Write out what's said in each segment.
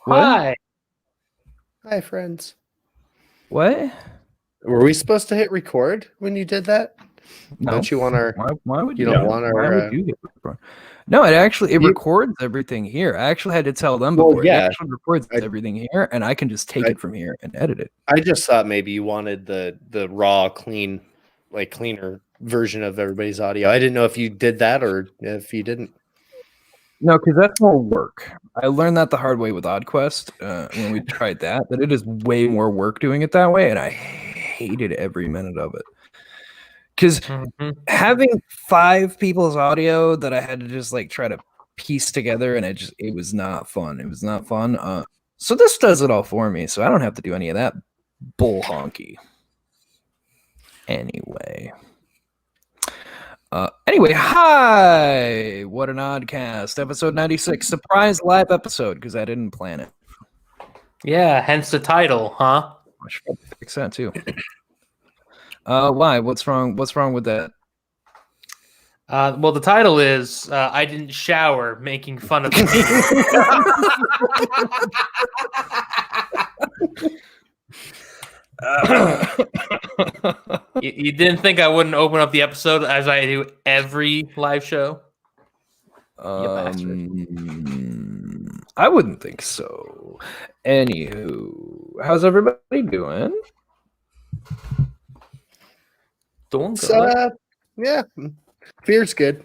Hi. Hi, friends. What? Were we supposed to hit record when you did that? No. Don't you want our? Why would You don't want Why our? would you hit record? No, it records everything here. I actually had to tell them Well, before. yeah. It actually records everything here, and I can just take it from here and edit it. I just thought maybe you wanted the raw, clean, cleaner version of everybody's audio. I didn't know if you did that or if you didn't. No, because that's more work. I learned that the hard way with Oddquest when we tried that it is way more work doing it that way, and I hated every minute of it. Because having 5 people's audio that I had to just try to piece together, and it was not fun. It was not fun. So this does it all for me, so I don't have to do any of that bull honky. Anyway, hi! What an Oddcast, episode 96, surprise live episode, because I didn't plan it. Yeah, hence the title, huh? I should probably fix that too. Why? What's wrong with that? Well, the title is I didn't shower, making fun of me. You didn't think I wouldn't open up the episode as I do every live show? I wouldn't think so. Anywho, how's everybody doing? Doing good. Yeah, beer's good.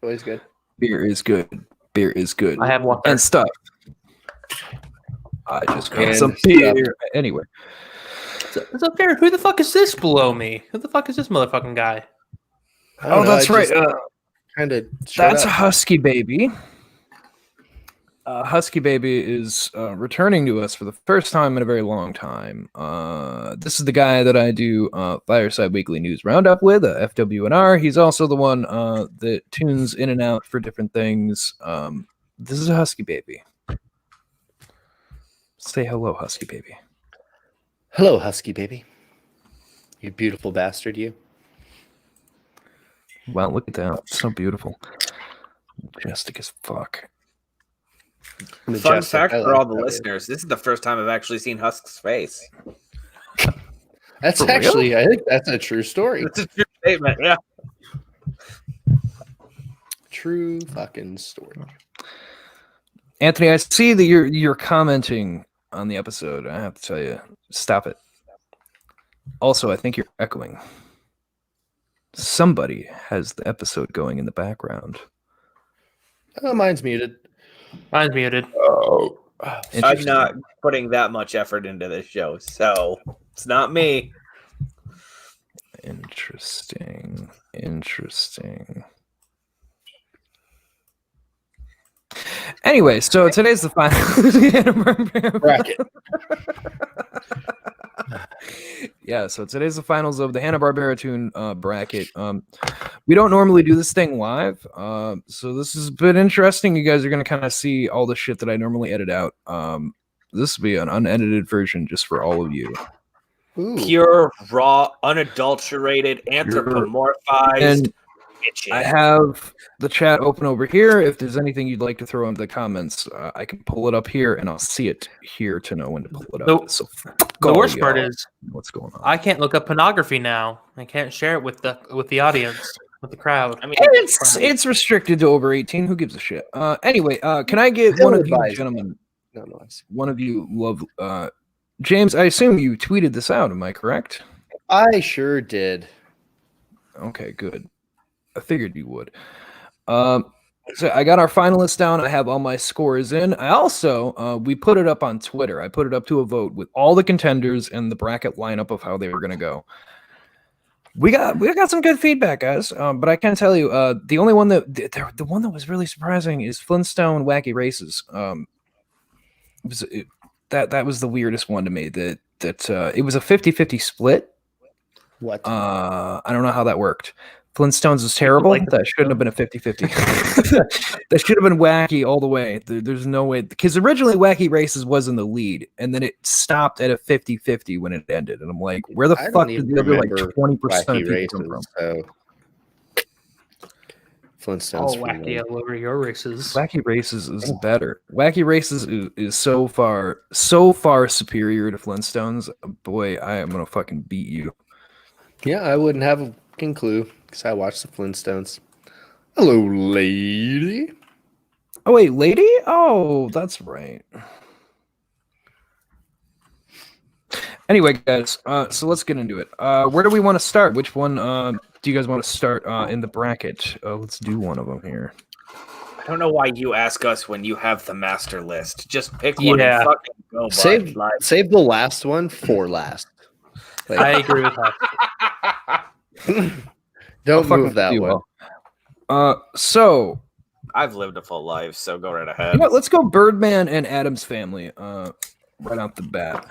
Always good. Beer is good. Beer is good. I have one and stuff. I just got some beer. Anyway. It's up there. Who the fuck is this below me? Who the fuck is this motherfucking guy? Oh, that's right. That's a Husky Baby. Husky Baby is returning to us for the first time in a very long time. This is the guy that I do Fireside Weekly News Roundup with, FWNR. He's also the one that tunes in and out for different things. This is a Husky Baby. Say hello, Husky Baby. Hello, Husky Baby. You beautiful bastard, you. Wow, look at that. So beautiful. Majestic as fuck. Fun fact for all the listeners, this is the first time I've actually seen Husk's face. That's actually, I think that's a true story. It's a true statement, yeah. True fucking story. Anthony, I see that you're commenting on the episode. I have to tell you, stop it. Also, I think you're echoing. Somebody has the episode going in the background. Oh, mine's muted. Mine's muted. Oh, I'm not putting that much effort into this show, so it's not me. Interesting. Anyway, so today's the final bracket. Yeah, so today's the finals of the Hanna Barbera tune bracket. We don't normally do this thing live, so this is a bit interesting. You guys are gonna kind of see all the shit that I normally edit out. This will be an unedited version just for all of you. Ooh. Pure, raw, unadulterated, anthropomorphized. And bitching. I have the chat open over here. If there's anything you'd like to throw into the comments, I can pull it up here, and I'll see it here to know when to pull it up. So the worst part is what's going on. I can't look up pornography now. I can't share it with the audience, with the crowd. I mean, it's restricted to over 18. Who gives a shit? Anyway, can I get one of you gentlemen? One of you love James. I assume you tweeted this out. Am I correct? I sure did. Okay, good. I figured you would. So I got our finalists down. I have all my scores in. I also we put it up on Twitter. I put it up to a vote with all the contenders and the bracket lineup of how they were going to go. We got some good feedback, guys. But I can tell you, the only one the one that was really surprising is Flintstone Wacky Races. That was the weirdest one to me. That it was a 50-50 split. What? I don't know how that worked. Flintstones is terrible. That shouldn't have been a 50-50. That should have been Wacky all the way. There's no way. Because originally Wacky Races was in the lead, and then it stopped at a 50-50 when it ended. And I'm like, where the fuck did the other 20% of people come from? Flintstones. Oh, wacky all over your races. Wacky Races is better. Wacky Races is so far superior to Flintstones. Boy, I am gonna fucking beat you. Yeah, I wouldn't have a fucking clue because I watched the Flintstones. Hello, lady. Oh wait, lady? Oh, that's right. Anyway, guys, so let's get into it. Where do we want to start? Which one do you guys want to start in the bracket? Let's do one of them here. I don't know why you ask us when you have the master list. Just pick one and fucking go, bud. Save the last one for last. Like, I agree with that. Don't move that one. So I've lived a full life, so go right ahead. you know what, let's go Birdman and Addams Family right off the bat.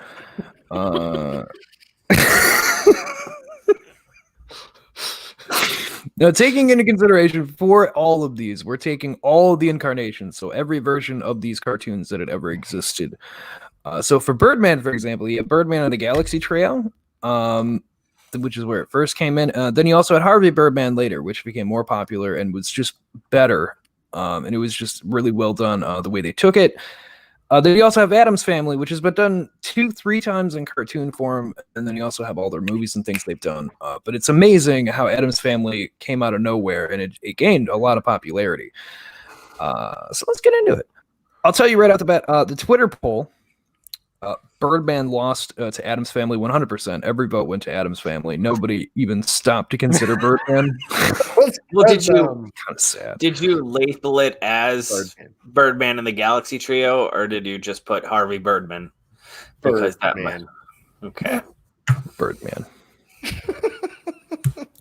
Now, taking into consideration for all of these, we're taking all of the incarnations, so every version of these cartoons that had ever existed. So for Birdman, for example, you have Birdman on the Galaxy Trio, which is where it first came in. Then you also had Harvey Birdman later, which became more popular and was just better. And it was just really well done the way they took it. Then you also have Addams Family, which has been done 2-3 times in cartoon form, and then you also have all their movies and things they've done. But it's amazing how Addams Family came out of nowhere, and it gained a lot of popularity. So let's get into it. I'll tell you right off the bat, the Twitter poll, Birdman lost to Addams Family 100%. Every vote went to Addams Family. Nobody even stopped to consider Birdman. Well, kind of sad. Did you label it as Birdman and the Galaxy Trio, or did you just put Harvey Birdman? Because Birdman. Okay. Birdman.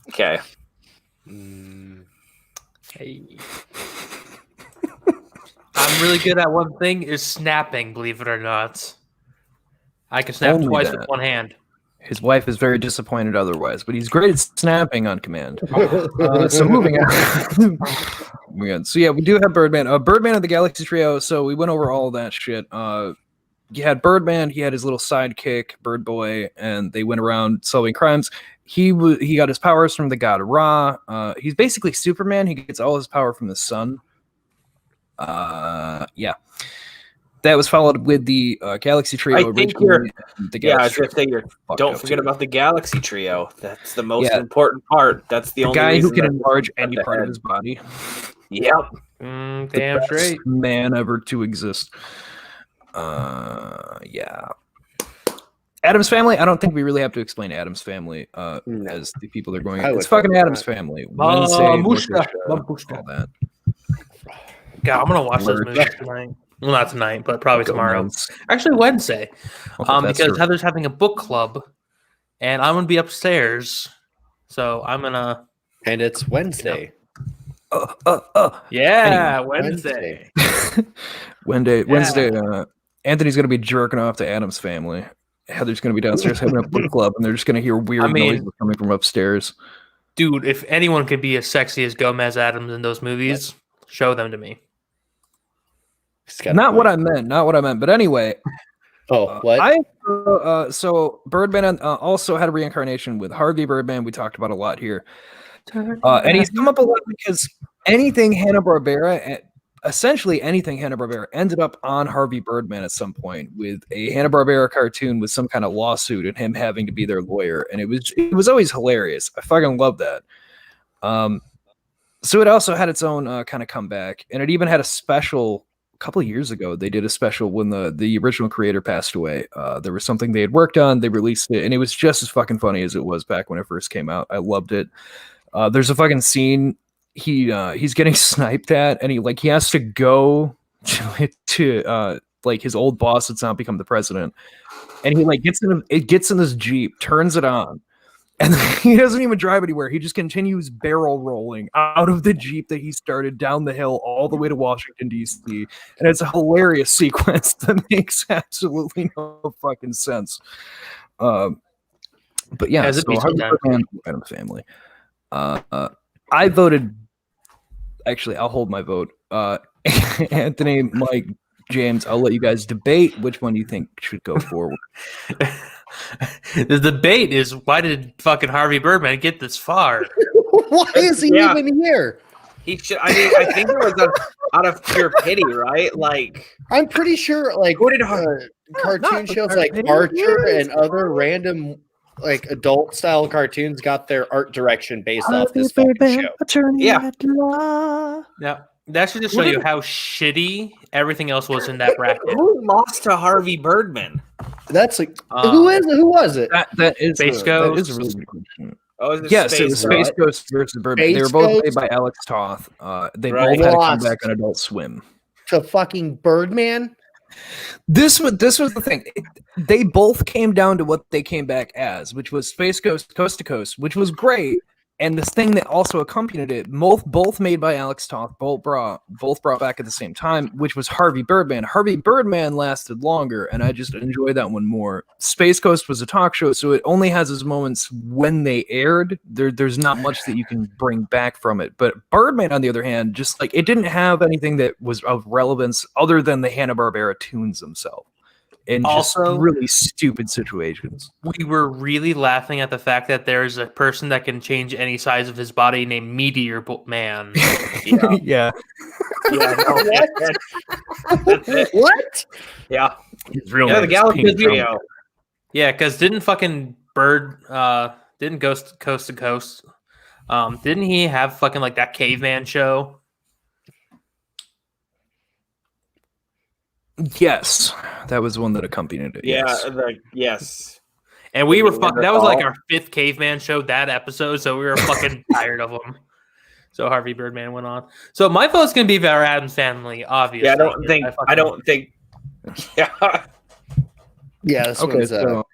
Okay. Hey. I'm really good at one thing is snapping, believe it or not. I can snap Only twice that. with one hand. His wife is very disappointed otherwise, but he's great at snapping on command. So moving on. So yeah, we do have Birdman. Birdman of the Galaxy Trio. So we went over all of that shit. You had Birdman. He had his little sidekick, Bird Boy, and they went around solving crimes. He got his powers from the god Ra. He's basically Superman. He gets all his power from the sun. Yeah. That was followed with the Galaxy Trio. I think originally. Don't forget about the Galaxy Trio. That's the most important part. That's the only guy who reason can enlarge any part of his body. Yep. Damn straight. Man ever to exist. Yeah. Addams Family. I don't think we really have to explain Addams Family as the people they're going. It's fucking Addams Family. Wednesday, all that. God, I'm gonna watch those movies tonight. Well, not tonight, but probably tomorrow. Actually, Wednesday. Because Heather's having a book club, and I'm gonna be upstairs. So I'm gonna. And it's Wednesday. Yeah, Wednesday. Wednesday. Anthony's gonna be jerking off to Addams Family. Heather's gonna be downstairs having a book club, and they're just gonna hear weird noises coming from upstairs. Dude, if anyone could be as sexy as Gomez Addams in those movies, show them to me. Not what I meant. But anyway. Oh, what? So Birdman also had a reincarnation with Harvey Birdman. We talked about a lot here. And he's come up a lot because essentially anything Hanna-Barbera ended up on Harvey Birdman at some point with a Hanna-Barbera cartoon with some kind of lawsuit and him having to be their lawyer. And it was always hilarious. I fucking love that. So it also had its own kind of comeback, and it even had a special a couple of years ago. They did a special when the original creator passed away. There was something they had worked on. They released it, and it was just as fucking funny as it was back when it first came out. I loved it. There's a fucking scene he's getting sniped at, and he has to go to his old boss that's now become the president, and he gets in this Jeep, turns it on. And he doesn't even drive anywhere. He just continues barrel rolling out of the Jeep that he started down the hill all the way to Washington, D.C. And it's a hilarious sequence that makes absolutely no fucking sense. But yeah, so Addams Family. I voted. Actually, I'll hold my vote. Anthony, Mike, James, I'll let you guys debate which one you think should go forward. The debate is, why did fucking Harvey Birdman get this far? Why is he even here? He should. I mean, I think it was out of pure pity, right? Like, I'm pretty sure, like, cartoon shows like Archer and other random, like, adult-style cartoons got their art direction based off this fucking show. Yeah. Yeah. That should just show you how shitty everything else was in that bracket. Who lost to Harvey Birdman? That's like who was it? That is Space Ghost. That is a really good question. Oh, it was Space Ghost versus Birdman. They were both made by Alex Toth. They both had to come back on Adult Swim. To fucking Birdman. This was the thing. They both came down to what they came back as, which was Space Ghost Coast to Coast, which was great. And this thing that also accompanied it, both made by Alex Toth, both brought back at the same time, which was Harvey Birdman. Harvey Birdman lasted longer, and I just enjoyed that one more. Space Ghost was a talk show, so it only has its moments when they aired. There's not much that you can bring back from it. But Birdman, on the other hand, just like it didn't have anything that was of relevance other than the Hanna Barbera tunes themselves. And also, just really stupid situations. We were really laughing at the fact that there's a person that can change any size of his body named Meteor Man. Yeah. What? Yeah. His real the Galaxy video. Yeah, because didn't fucking didn't Ghost Coast to Coast? Didn't he have fucking like that caveman show? Yes, that was one that accompanied it. Yeah, yes. And we were fucking. That was like our 5th caveman show that episode, so we were fucking tired of them. So Harvey Birdman went on. So my vote's gonna be for Addams Family, obviously. Yeah, I don't think. Yeah. Yeah. This okay. one's an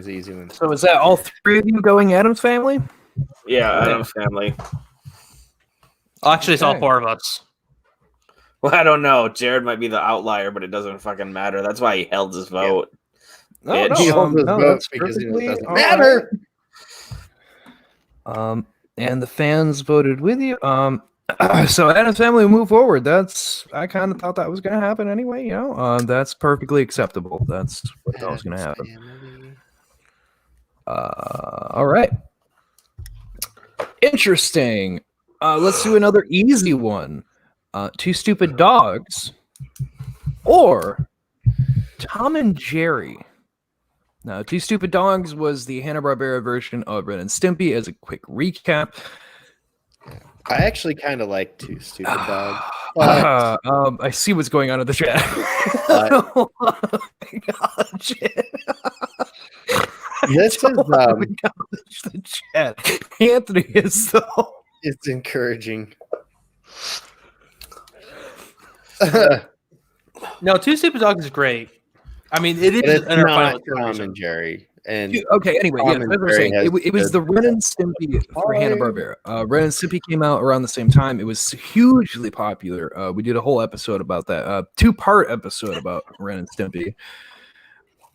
easy one. So is that all 3 of you going Addams Family? Yeah, Addams Family. Actually, it's all 4 of us. Well, I don't know. Jared might be the outlier, but it doesn't fucking matter. That's why he held his vote. Yeah. He held his vote because it doesn't matter. And the fans voted with you. So Addams Family will move forward. I kind of thought that was going to happen anyway. You know, that's perfectly acceptable. That's what was going to happen. All right. Interesting. Let's do another easy one. 2 Stupid Dogs or Tom and Jerry. Now, 2 Stupid Dogs was the Hanna-Barbera version of Ren and Stimpy. As a quick recap, I actually kind of like 2 Stupid Dogs. I see what's going on in the chat. Oh my God, this is the chat. Anthony is though. It's encouraging. No, 2 Stupid Dogs is great. I mean, it is in our final Tom and Jerry. And okay, anyway, yeah, as I was saying, it was the Ren and Stimpy for Hanna-Barbera. Ren and Stimpy came out around the same time. It was hugely popular. We did a whole episode about that, 2-part episode about Ren and Stimpy.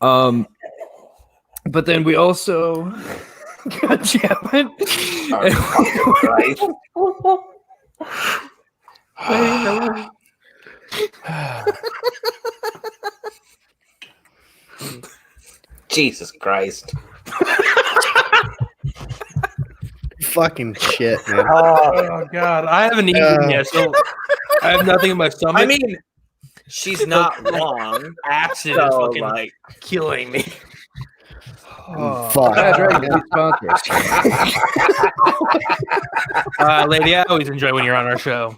But then we also got Chapman. Jesus Christ. Fucking shit, man. Oh God, I haven't eaten yet, so I have nothing in my stomach. I mean, she's not wrong. Acid is fucking like killing me. Oh, fuck. Lady, I always enjoy when you're on our show.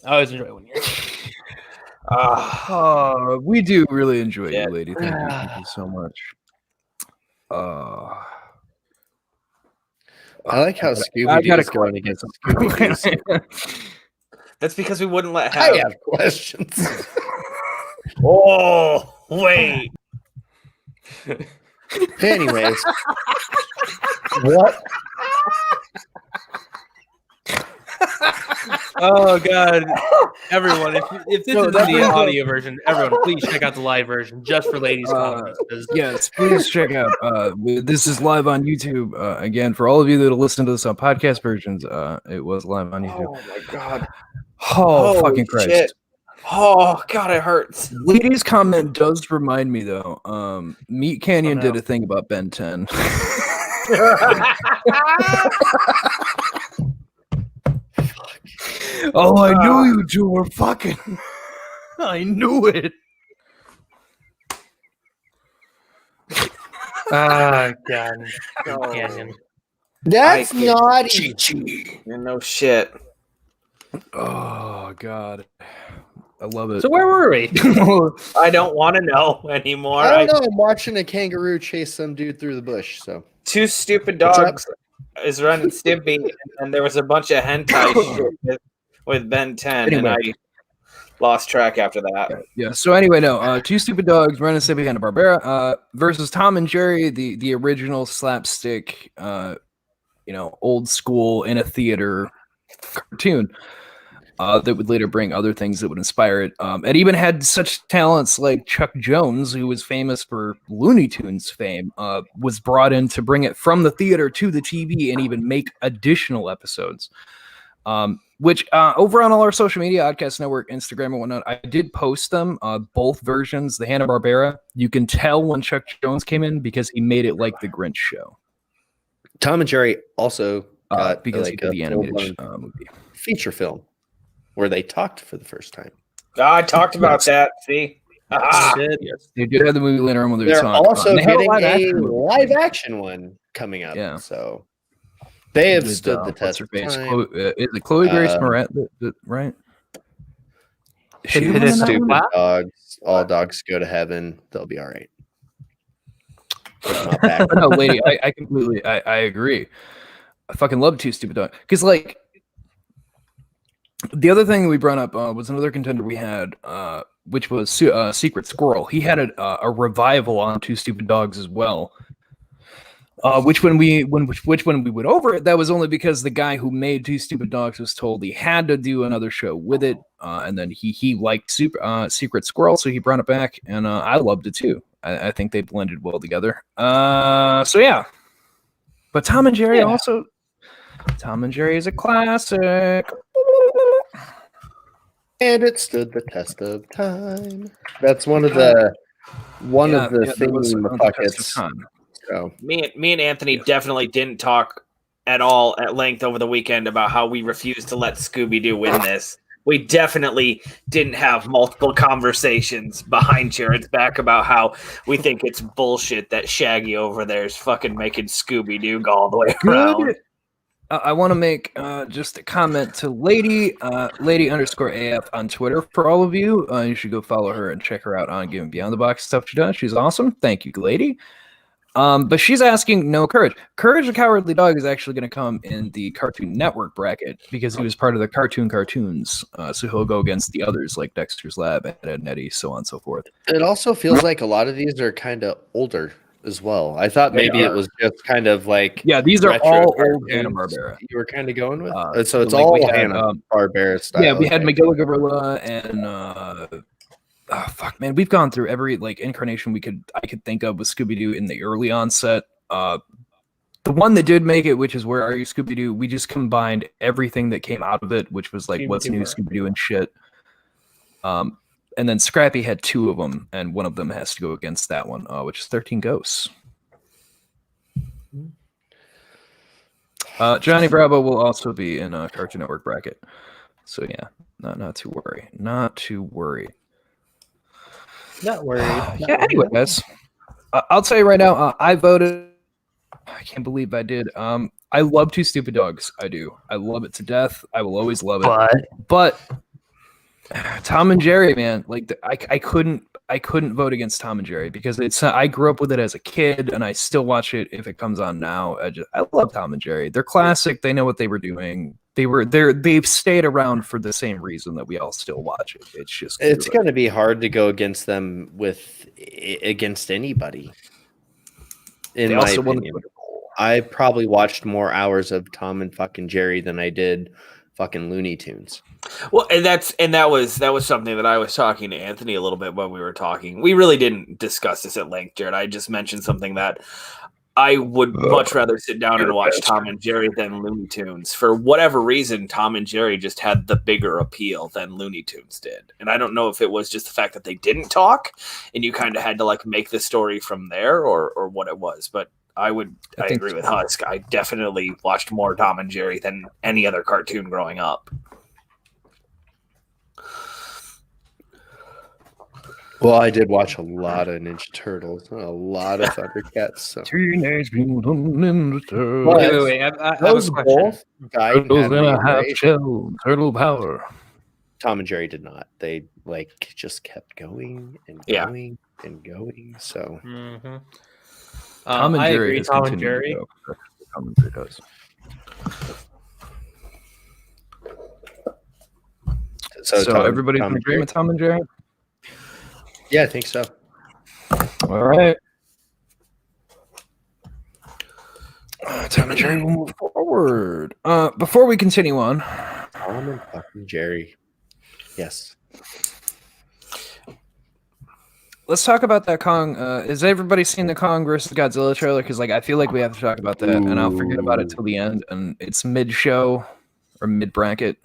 I always enjoy when you're. We do really enjoy you, lady. Thank you so much. I like how Scooby-Doo is going against Scooby-Doo. That's because we wouldn't let I have questions. Oh, wait. Anyways. What? Oh God! Everyone, if this is the audio version, everyone, please check out the live version just for ladies' comments. Yes, please check out. This is live on YouTube. Again, for all of you that listen to this on podcast versions, it was live on YouTube. Oh my God! Oh fucking Christ! Shit. Oh God, it hurts. Ladies' comment does remind me though. Meat Canyon did a thing about Ben 10. Oh, I knew you two were fucking. I knew it. God. Canyon. That's naughty. No shit. Oh God, I love it. So where were we? I don't want to know anymore. I don't know. I'm watching a kangaroo chase some dude through the bush. So Two Stupid Dogs is running Stimpy, and there was a bunch of hentai shit with Ben 10, and I lost track after that. Yeah. So anyway, no. Two Stupid Dogs, Ren and Stimpy, Hanna Barbera, versus Tom and Jerry, the original slapstick, old school in a theater cartoon. That would later bring other things that would inspire it. It even had such talents like Chuck Jones, who was famous for Looney Tunes fame, was brought in to bring it from the theater to the TV and even make additional episodes. Which over on all our social media, Oddcast Network, Instagram, and whatnot, I did post them, both versions. The Hanna Barbera, you can tell when Chuck Jones came in because he made it like the Grinch show. Tom and Jerry also got because he did the animated movie feature film where they talked for the first time. I talked about that. See, yes, they did have the movie later on when they're also getting a live action one coming up. Yeah, so they have stood the test of time. Is it Chloe Grace Moretz? Right? It is Stupid Dogs. All dogs go to heaven. They'll be all right. No, lady, I completely, I agree. I fucking love Two Stupid Dogs because, like, the other thing we brought up was another contender we had, which was Secret Squirrel. He had a revival on Two Stupid Dogs as well. Which when we went over it, that was only because the guy who made Two Stupid Dogs was told he had to do another show with it, and then he liked Secret Squirrel, so he brought it back, and I loved it too. I think they blended well together. So yeah, but Tom and Jerry also. Tom and Jerry is a classic. And it stood the test of time. That's one of the things in the buckets. So me and Anthony definitely didn't talk at all at length over the weekend about how we refused to let Scooby-Doo win this. We definitely didn't have multiple conversations behind Jared's back about how we think it's bullshit that Shaggy over there is fucking making Scooby-Doo go all the way around. I want to make just a comment to Lady _AF on Twitter for all of you. You should go follow her and check her out on Giving Beyond the Box stuff she does. She's awesome. Thank you, Lady. But she's asking no Courage. Courage the Cowardly Dog is actually going to come in the Cartoon Network bracket because he was part of the Cartoons. So he'll go against the others like Dexter's Lab, Ed, Edd n Eddy, so on and so forth. It also feels like a lot of these are kind of older as well. I thought maybe it was just kind of like these are all old Hanna Barbera. You were kind of going with, so it's like all Hanna Barbera style. Yeah, we had Miguel Gorilla and fuck man, we've gone through every like incarnation I could think of with Scooby-Doo in the early onset. The one that did make it, which is Where Are You, Scooby-Doo? We just combined everything that came out of it, which was like What's New, Scooby-Doo and shit. And then Scrappy had two of them, and one of them has to go against that one, which is 13 Ghosts. Johnny Bravo will also be in a Cartoon Network bracket. So yeah, not to worry. Not to worry. Not worried. Anyway, guys, I'll tell you right now, I voted. I can't believe I did. I love Two Stupid Dogs. I do. I love it to death. I will always love it. But Tom and Jerry, man, like I couldn't vote against Tom and Jerry because I grew up with it as a kid and I still watch it if it comes on now. I love Tom and Jerry. They're classic. They know what they were doing. They've stayed around for the same reason that we all still watch it. It's going to be hard to go against them against anybody. In my opinion, I probably watched more hours of Tom and fucking Jerry than I did fucking Looney Tunes. Well, and that was something that I was talking to Anthony a little bit when we were talking. We really didn't discuss this at length, Jared. I just mentioned something that I would much rather sit down and watch Tom and Jerry than Looney Tunes. For whatever reason, Tom and Jerry just had the bigger appeal than Looney Tunes did. And I don't know if it was just the fact that they didn't talk and you kind of had to like make the story from there or what it was. But I agree with Husk. I definitely watched more Tom and Jerry than any other cartoon growing up. Well, I did watch a lot of Ninja Turtles, a lot of Thundercats. So. Teenage Mutant Ninja Turtles. Wait. I have a question. Turtles in a half shell, turtle power. Tom and Jerry did not. They just kept going and going and going. So Tom and Jerry. Tom and Jerry. Tom and Jerry does. So everybody's in agreement, Tom and Jerry? Yeah, I think so. All right. Tom and Jerry will move forward. Before we continue on. Tom and fucking Jerry. Yes. Let's talk about that Kong. Has everybody seen the Kong versus Godzilla trailer? Because I feel like we have to talk about that, and I'll forget about it till the end. And it's mid-show or mid-bracket.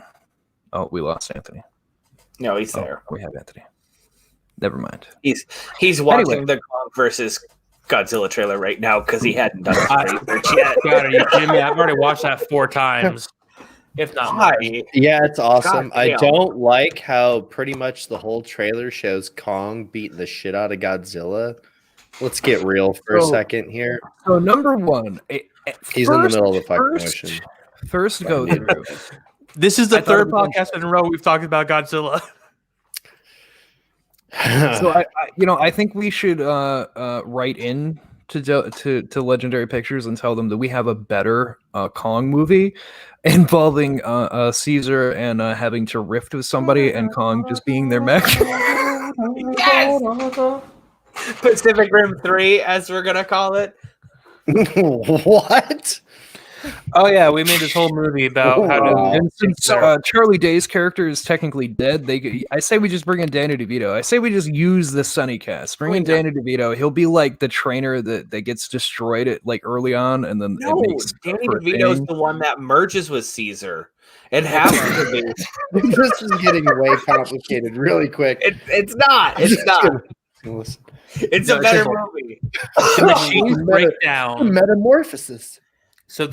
Oh, we lost Anthony. No, he's there. We have Anthony. Never mind. He's watching the Kong versus Godzilla trailer right now because he hadn't done it yet. God, are you kidding me? I've already watched that 4 times. If not more. Yeah, it's awesome. I don't like how pretty much the whole trailer shows Kong beating the shit out of Godzilla. Let's get real for a second here. So number one, he's in the middle of the fucking ocean. First go through. This is the third podcast in a row we've talked about Godzilla. So I think we should write in to Legendary Pictures and tell them that we have a better Kong movie involving Caesar and having to rift with somebody and Kong just being their mech. Yes! Pacific Rim 3, as we're gonna call it. What? Oh yeah, we made this whole movie about how to. And since Charlie Day's character is technically dead, I say we just bring in Danny DeVito. I say we just use the Sunny cast. Bring in Danny DeVito. He'll be like the trainer that gets destroyed early on, and then Danny DeVito's the one that merges with Caesar. It has to be. This is getting way complicated really quick. It's not. It's not. It's a better movie. The machines break down. Metamorphosis. So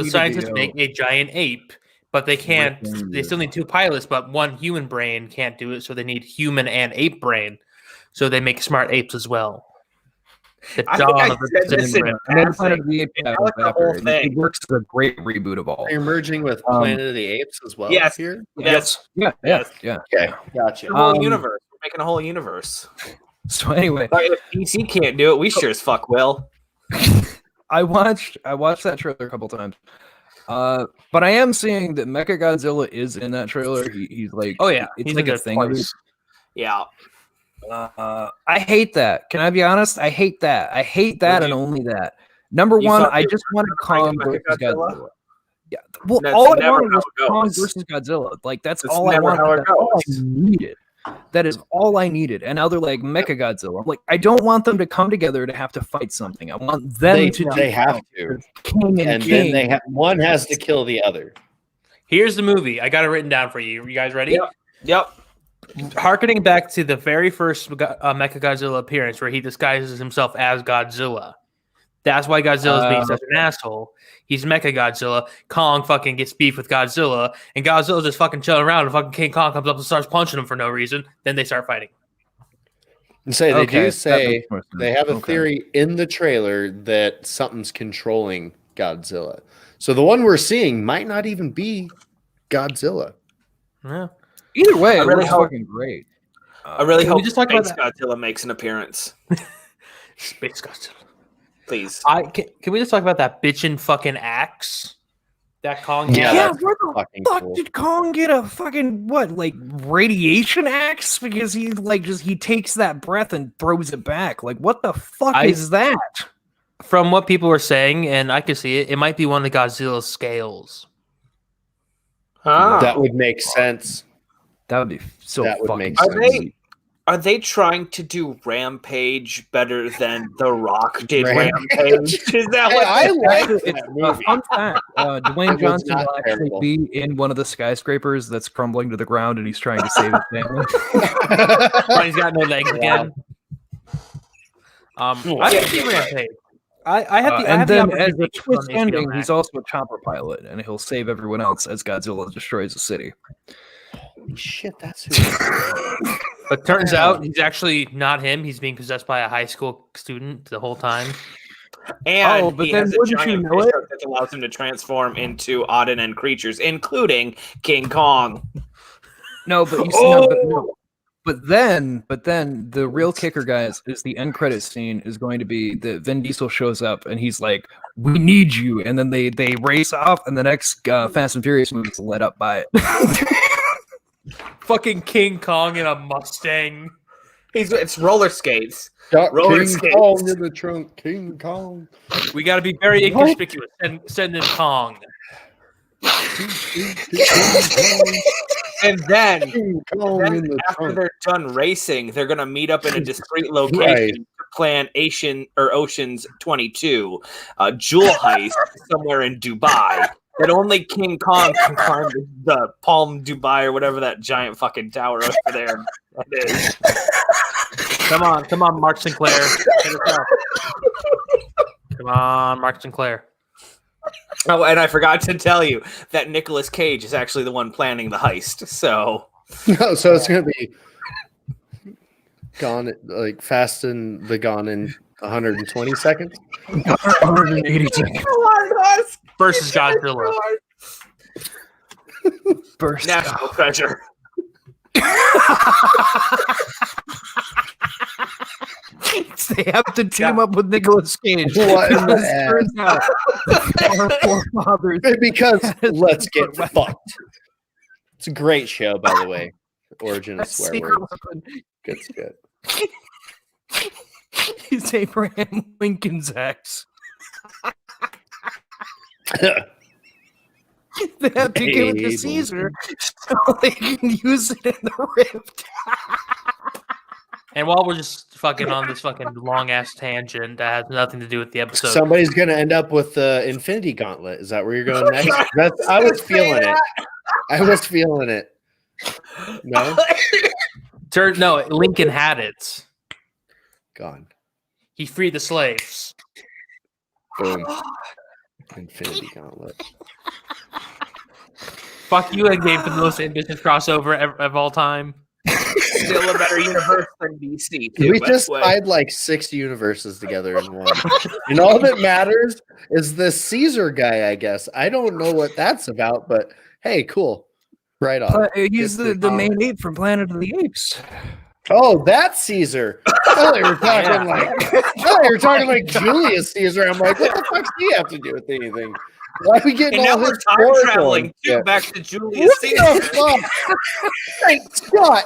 scientists make a giant ape, but they can't. They still need 2 pilots, but 1 human brain can't do it. So they need human and ape brain. So they make smart apes as well. The dawn of the whole thing. It works as a great reboot of all. You're merging with Planet of the Apes as well. Yes. Here. Yes. Yeah. Okay, gotcha. A whole universe. We're making a whole universe. So anyway, if DC can't do it, we sure as fuck will. I watched that trailer a couple times, but I am seeing that Mechagodzilla is in that trailer. He's like, oh yeah, it's like a thing. Yeah. I hate that. Can I be honest? I hate that. I hate that and only that. Number one, I just wanted Kong versus Godzilla. Yeah. Well, all I wanted was Kong versus Godzilla. Like that's all I wanted. That's all I needed. That is all I needed. And now they're like Mechagodzilla. Like I don't want them to come together to have to fight something. I want them to. They have to. King and king. Then one has to kill the other. Here's the movie. I got it written down for you. You guys ready? Yep. Harkening back to the very first Mechagodzilla appearance where he disguises himself as Godzilla. That's why Godzilla's being such an asshole. He's Mechagodzilla. Kong fucking gets beef with Godzilla, and Godzilla's just fucking chilling around, and fucking King Kong comes up and starts punching him for no reason. Then they start fighting. And they have a theory in the trailer that something's controlling Godzilla. So the one we're seeing might not even be Godzilla. Yeah. Either way, it really fucking great. I really hope Space Godzilla makes an appearance. Space Godzilla. Please. Can we just talk about that bitchin' fucking axe that Kong had? Yeah, where the fuck did Kong get a fucking radiation axe? Because he takes that breath and throws it back. Like what the fuck is that? From what people were saying, and I can see it, it might be one of Godzilla's scales. That would make sense. That would be so fucking sense. Are they trying to do Rampage better than The Rock did Rampage? Is that what I like that movie? Fun fact, Dwayne Johnson will actually be in one of the skyscrapers that's crumbling to the ground and he's trying to save his family. He's got no legs again. I can see Rampage. I have then as a twist ending, he's also a chopper pilot and he'll save everyone else as Godzilla destroys the city. Holy shit, that's who. But turns out he's actually not him. He's being possessed by a high school student the whole time. And he has a giant fish hook that allows him to transform into odd and end creatures, including King Kong. No, but you see, But then the real kicker, guys, is the end credit scene is going to be that Vin Diesel shows up and he's like, "We need you," and then they race off, and the next Fast and Furious movie is led up by it. Fucking King Kong in a Mustang. It's roller skates. Roller skates. Kong in the trunk. King Kong. We got to be very inconspicuous and send in Kong. And then after they're done racing, they're going to meet up in a discreet location to plan Ocean's 22, jewel heist somewhere in Dubai. That only King Kong can climb the Palm Dubai or whatever that giant fucking tower over there is. Come on, Mark Sinclair. Come on, Mark Sinclair. Oh, and I forgot to tell you that Nicolas Cage is actually the one planning the heist. So it's gonna be Fast and the Gone in 120 seconds, 180 seconds versus Godzilla. National treasure. They have to team up with Nicolas Cage. What our forefathers. Because let's get fucked. It's a great show, by the way. Origin of swear words. Good. He's Abraham Lincoln's ex. They have to give it to Caesar so they can use it in the rift. And while we're just fucking on this fucking long ass tangent that has nothing to do with the episode, somebody's gonna end up with the Infinity Gauntlet. Is that where you're going next? I was feeling it. No, no. Lincoln had it. Gone. He freed the slaves. Boom. Infinity Gauntlet. Fuck you, Endgame, for the most ambitious crossover of all time. Still a better universe than DC. We just tied like 6 universes together in one. And all that matters is this Caesar guy, I guess. I don't know what that's about, but hey, cool. Right on. He's the main ape from Planet of the Apes. Oh, that's Caesar. You were talking like Julius Caesar. I'm like, what the fuck does he have to do with anything? Why are we getting and all now this we're time traveling back to Julius Caesar? Thank Scott.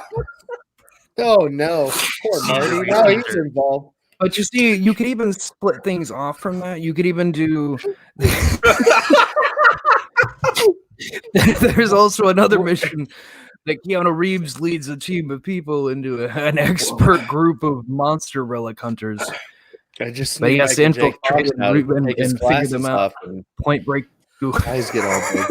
Oh no, poor Marty. Now he's involved. But you see, you could even split things off from that. You could even do. There's also another mission that Keanu Reeves leads a team of people into an expert group of monster relic hunters. I just he has to infiltrate and figure them out. Point break. Eyes get all big.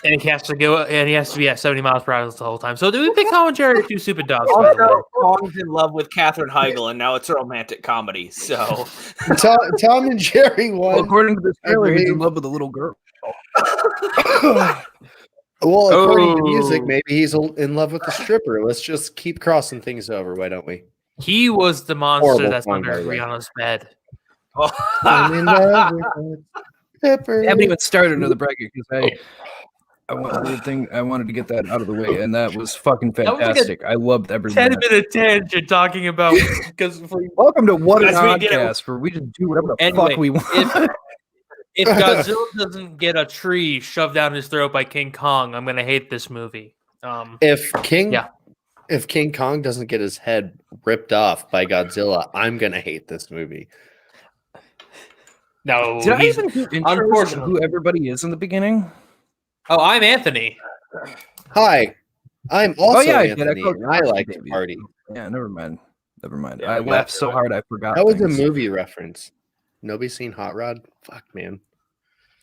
And he has to go, and he has to be at 70 miles per hour the whole time. So do we pick Tom and Jerry or Two Stupid Dogs? Also, Kong's in love with Katherine Heigl, and now it's a romantic comedy. So Tom and Jerry won. Well, according to this trailer, he's in love with a little girl. Well, according to music, maybe he's in love with the stripper. Let's just keep crossing things over. Why don't we? He was the monster that's under Rihanna's bed. I'm in love with stripper. I haven't even started another bracket because I wanted to get that out of the way, and that was fucking fantastic. I loved every 10-minute tangent talking about because welcome to What an Oddcast, where we just do whatever the fuck we want. If Godzilla doesn't get a tree shoved down his throat by King Kong, I'm gonna hate this movie. If King Kong doesn't get his head ripped off by Godzilla, I'm gonna hate this movie. No, did I even do unfortunately who everybody is in the beginning? Oh, I'm Anthony. Hi, I'm also Anthony. I like to party. Yeah, never mind. Yeah, I laughed so hard I forgot. That was a movie reference. Nobody seen Hot Rod? Fuck, man.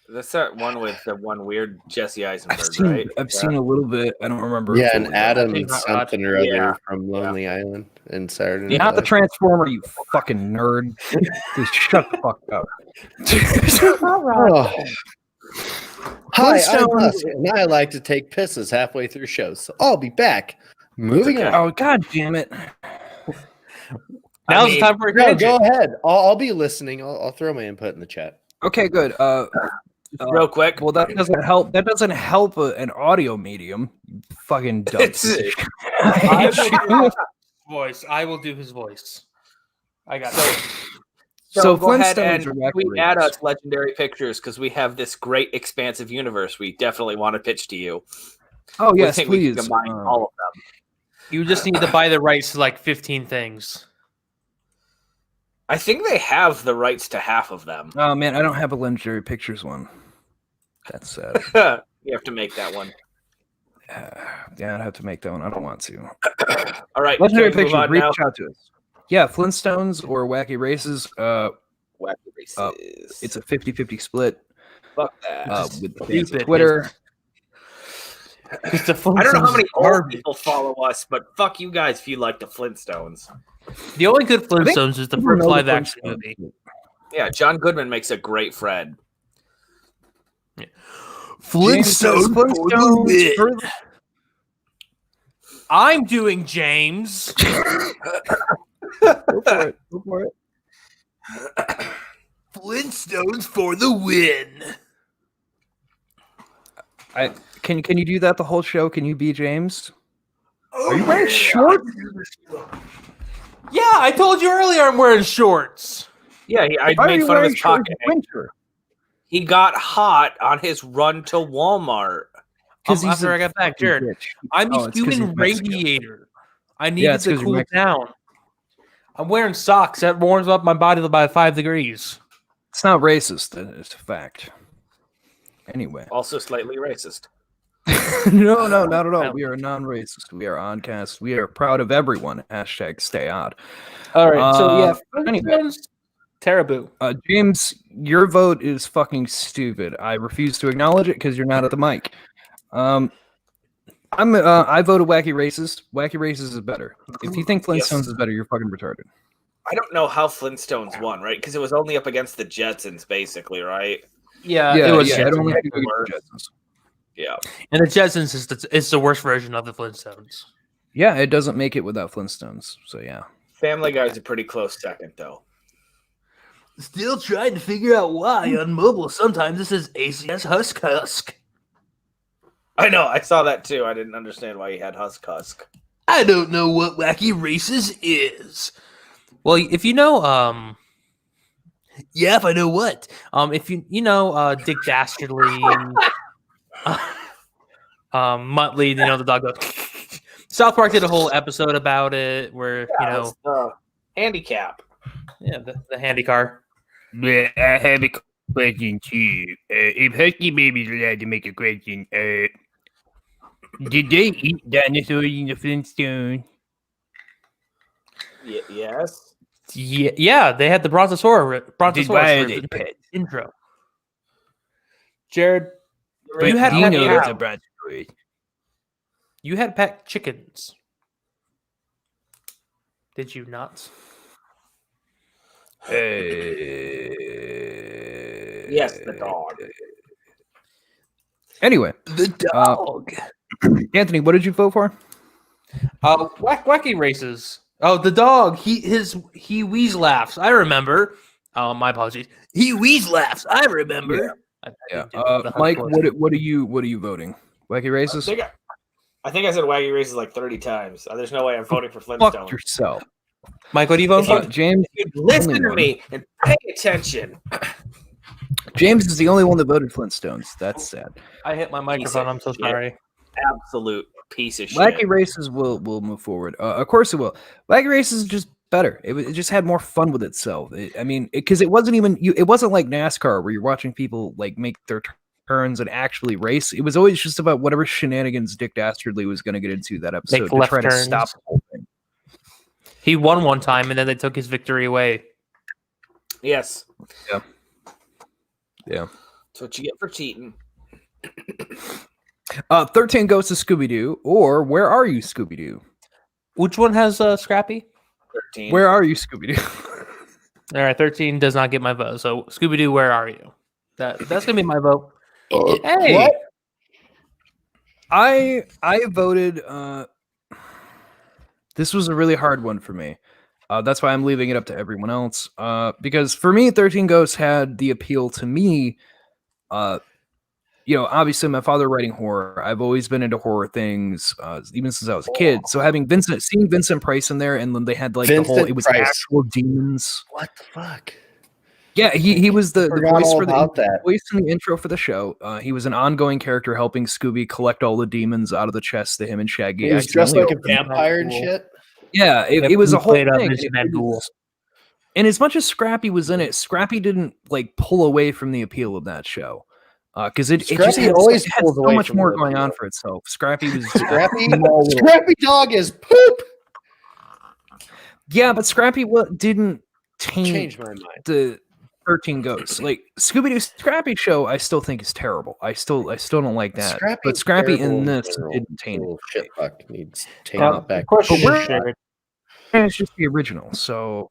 That's that one with the one weird Jesse Eisenberg, I've seen a little bit. I don't remember. Yeah, and Adam something or other from Lonely Island and Saturday Night Not the Transformer, you fucking nerd. Just shut the fuck up. Hi, I'm Husk, and I like to take pisses halfway through shows, so I'll be back. Moving on. Oh, god damn it. Now's the time for a tangent. Go ahead. I'll be listening. I'll throw my input in the chat. Okay, good. Real quick. Well, that doesn't help. That doesn't help an audio medium. You fucking dumb. Voice. I will do his voice. I got So go ahead and tweet at us legendary pictures because we have this great expansive universe we definitely want to pitch to you. Oh yes, please. We can combine all of them. You just need to buy the rights to like 15 things. I think they have the rights to half of them. Oh man, I don't have a legendary pictures one. That's sad. You have to make that one. Yeah, I'd have to make that one. I don't want to. All right, legendary pictures. Reach out to us. Yeah, Flintstones or Wacky Races. Wacky Races. It's a 50-50 split. Fuck that. With the fans of Twitter. I don't know how many old people follow us, but fuck you guys if you like the Flintstones. The only good Flintstones is the first live action movie. Yeah, John Goodman makes a great Fred. Yeah. Flintstones for the win. I'm doing James. Go for it. Flintstones for the win. Can you do that the whole show? Can you be James? Are you wearing shorts? Yeah, I told you earlier I'm wearing shorts. Yeah, I made fun of his pocket. He got hot on his run to Walmart. After I got back, Jared, I'm a human radiator. I needed to cool down. I'm wearing socks. That warms up my body by 5 degrees. It's not racist. It's a fact. Anyway. Also slightly racist. No, not at all. We are non-racist. We are Oddcast. We are proud of everyone. # stay odd. All right. So yeah, anyway. Terrible. James, your vote is fucking stupid. I refuse to acknowledge it because you're not at the mic. I voted Wacky Races. Wacky Races is better. If you think Flintstones is better, you're fucking retarded. I don't know how Flintstones won, right? Because it was only up against the Jetsons, basically, right? Yeah, it was. Yeah, it only had to go against the Jetsons. Yeah, and the Jetsons is the worst version of the Flintstones. Yeah, it doesn't make it without Flintstones. So yeah, Family Guy's a pretty close second, though. Still trying to figure out why on mobile sometimes this is ACS Husk. I know, I saw that too. I didn't understand why he had Husk. I don't know what Wacky Races is. Well, if you know, yeah, if I know what, if you know, Dick Dastardly, Muttley, you know, the dog goes. South Park did a whole episode about it, where handicap. Yeah, the handy car. I have a question too. If Husky Baby's allowed to make a question, did they eat dinosaurs in the Flintstones? Yes. Yeah, they had the Brontosaurus intro. Jared, you had a Brontosaurus. You had pet chickens. Did you not? Yes, the dog. Anyway, the dog. Anthony, what did you vote for? Wacky Races. Oh, the dog. He wheeze laughs. I remember. Oh, my apologies. He wheeze laughs. I remember. Yeah. Mike, what are you voting? Wacky Races? I think I said Wacky Races like 30 times. There's no way I'm voting for Flintstones. Fuck yourself. Mike, what do you vote for? James, listen to me and pay attention. James is the only one that voted Flintstones. That's sad. I hit my microphone. I'm so sorry. Absolute piece of shit. Wacky Races will move forward. Of course it will. Wacky Races is just better. It just had more fun with itself. Because it wasn't even it wasn't like NASCAR where you're watching people like make their turns and actually race. It was always just about whatever shenanigans Dick Dastardly was going to get into that episode to try to stop the whole thing. He won one time, and then they took his victory away. Yes. Yeah. That's what you get for cheating. 13 Ghosts of Scooby-Doo, or Where Are You, Scooby-Doo? Which one has Scrappy? 13. Where Are You, Scooby-Doo? All right, 13 does not get my vote. So Scooby-Doo, Where Are You? That's gonna be my vote. Hey, what? I voted. This was a really hard one for me. That's why I'm leaving it up to everyone else. Because for me, 13 Ghosts had the appeal to me. Obviously, my father writing horror. I've always been into horror things, even since I was a kid. So seeing Vincent Price in there, and then they had like it was actual demons. What the fuck? Yeah, he was the voice for the voice in the intro for the show. He was an ongoing character helping Scooby collect all the demons out of the chests that him and Shaggy. He was dressed like a vampire and shit. Yeah, it was a whole thing. And as much as Scrappy was in it, Scrappy didn't like pull away from the appeal of that show. Because it just had so much more going on for itself. Scrappy was Scrappy Dog is poop. Yeah, but Scrappy didn't change my mind. The 13 Ghosts. Like Scooby-Doo Scrappy show, I still think is terrible. I still don't like that. But Scrappy in this didn't taint it. Shit fuck needs taint back. It's just the original, so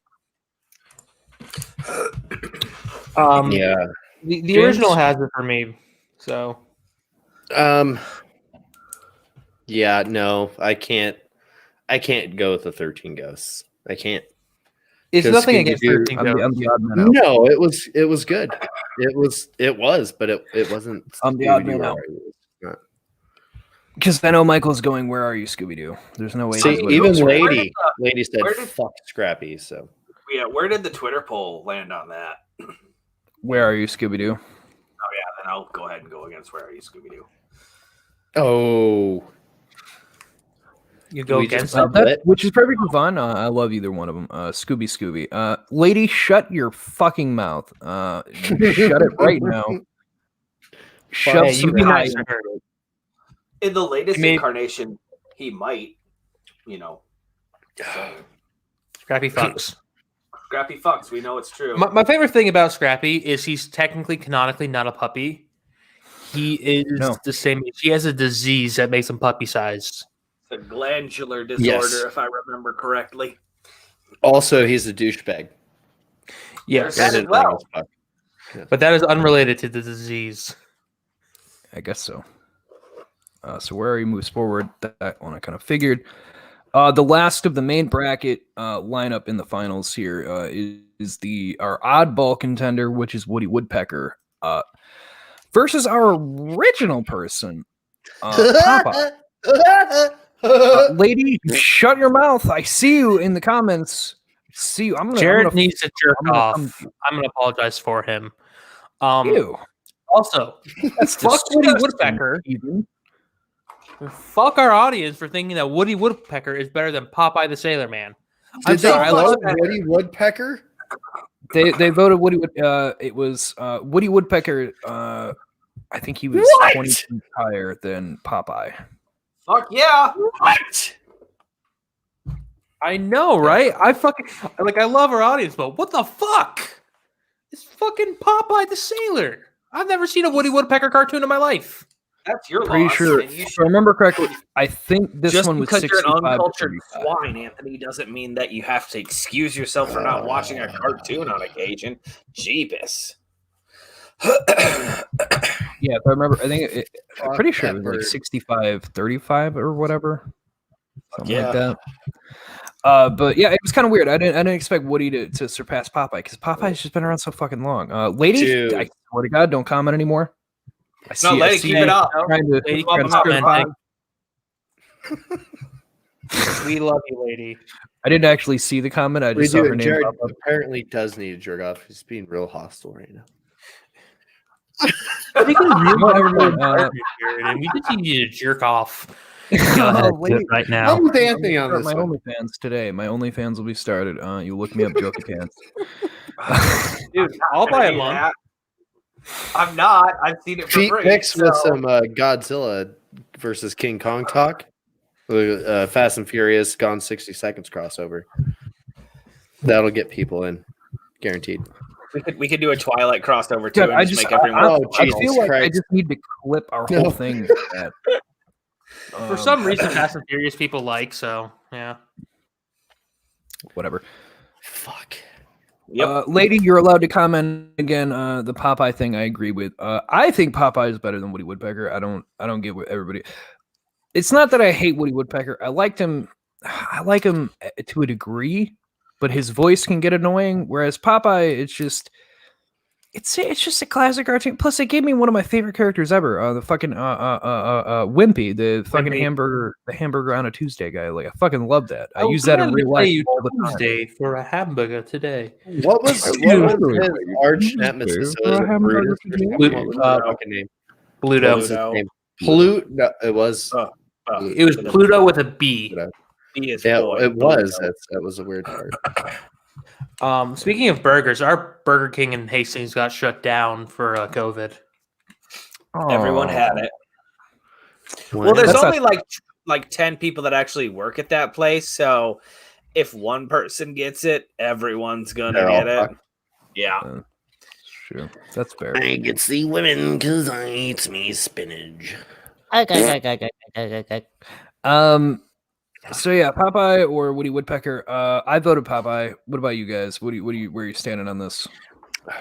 yeah. The original has it for me, so. Yeah, no, I can't go with the 13 Ghosts. I can't. It's nothing against 13 Ghosts. I'm the odd man out. No, it was good. It was, but it wasn't. I'm the odd man out. Because I know Michael's going, "Where are you, Scooby-Doo?" There's no way. See, even Lady said, "Fuck Scrappy." So. Yeah, where did the Twitter poll land on that? Where are you, Scooby-Doo? Oh yeah, then I'll go ahead and go against Where Are You, Scooby-Doo. Oh, you go against that, which is perfectly fun. I love either one of them. Scooby. Lady, shut your fucking mouth. Shut it right now. Shut some nice. In the latest incarnation, he might, Scrappy fucks. Scrappy fucks. We know it's true. My favorite thing about Scrappy is he's technically, canonically not a puppy. He is the same. He has a disease that makes him puppy-sized. It's a glandular disorder, if I remember correctly. Also, he's a douchebag. Yes, that as well. But that is unrelated to the disease. I guess so. So where he moves forward, that one I kind of figured. The last of the main bracket lineup in the finals here is our oddball contender, which is Woody Woodpecker, versus our original person, Papa. Lady, shut your mouth. I see you in the comments. See you. Jared needs to jerk off. I'm going to apologize for him. Ew. Also, fuck Woody Woodpecker. Fuck our audience for thinking that Woody Woodpecker is better than Popeye the Sailor Man. I'm sorry, I love Woody Woodpecker. They voted Woody. It was Woody Woodpecker. I think he was 20 higher than Popeye. Fuck yeah! What? I know, right? I love our audience, but what the fuck? It's fucking Popeye the Sailor. I've never seen a Woody Woodpecker cartoon in my life. That's your pretty loss. Sure. If I remember correctly, I think this one was 65. Just because you're an uncultured swine, Anthony, doesn't mean that you have to excuse yourself for not watching a cartoon on occasion. Jeebus. Yeah, if I remember, I'm pretty sure it was like 65-35 or whatever, something like that. But yeah, it was kind of weird. I didn't expect Woody to surpass Popeye because Popeye's just been around so fucking long. Lady, dude. I swear to God, don't comment anymore. Lady, keep it up. We love you, Lady. I didn't actually see the comment. I just saw her name. Jared apparently does need to jerk off. He's being real hostile right now. I think we just need you to jerk off. Right now. I'm with Anthony on this. My OnlyFans today. My OnlyFans will be started. You look me up, Jokey Pants. Dude, I'll buy a month. I'm not. I've seen it for free. Mixed with some Godzilla versus King Kong talk. Fast and Furious Gone 60 Seconds crossover. That'll get people in, guaranteed. We could do a Twilight crossover too. I feel like I just need to clip our whole thing. For some reason, Fast and Furious people like, so yeah. Whatever. Fuck. Yep. Lady, you're allowed to comment again. The Popeye thing, I agree with. I think Popeye is better than Woody Woodpecker. I don't get what everybody. It's not that I hate Woody Woodpecker. I like him to a degree, but his voice can get annoying. Whereas Popeye, it's just a classic cartoon. Plus, it gave me one of my favorite characters ever. The fucking Wimpy, the fucking hamburger on a Tuesday guy. Like, I fucking love that. I use that in real life all the time. Tuesday for a hamburger today. What was his arch nemesis? What was his fucking name? Pluto. Pluto. No, it was. It was Pluto with a B. It was. That was a weird part. Speaking of burgers, our Burger King in Hastings got shut down for COVID. Everyone had it. Well, there's only like 10 people that actually work at that place, so if one person gets it, everyone's gonna get it. Yeah. Sure. That's fair. I can see women because I eat me spinach. So yeah, Popeye or Woody Woodpecker. I voted Popeye. What about you guys? Where are you standing on this?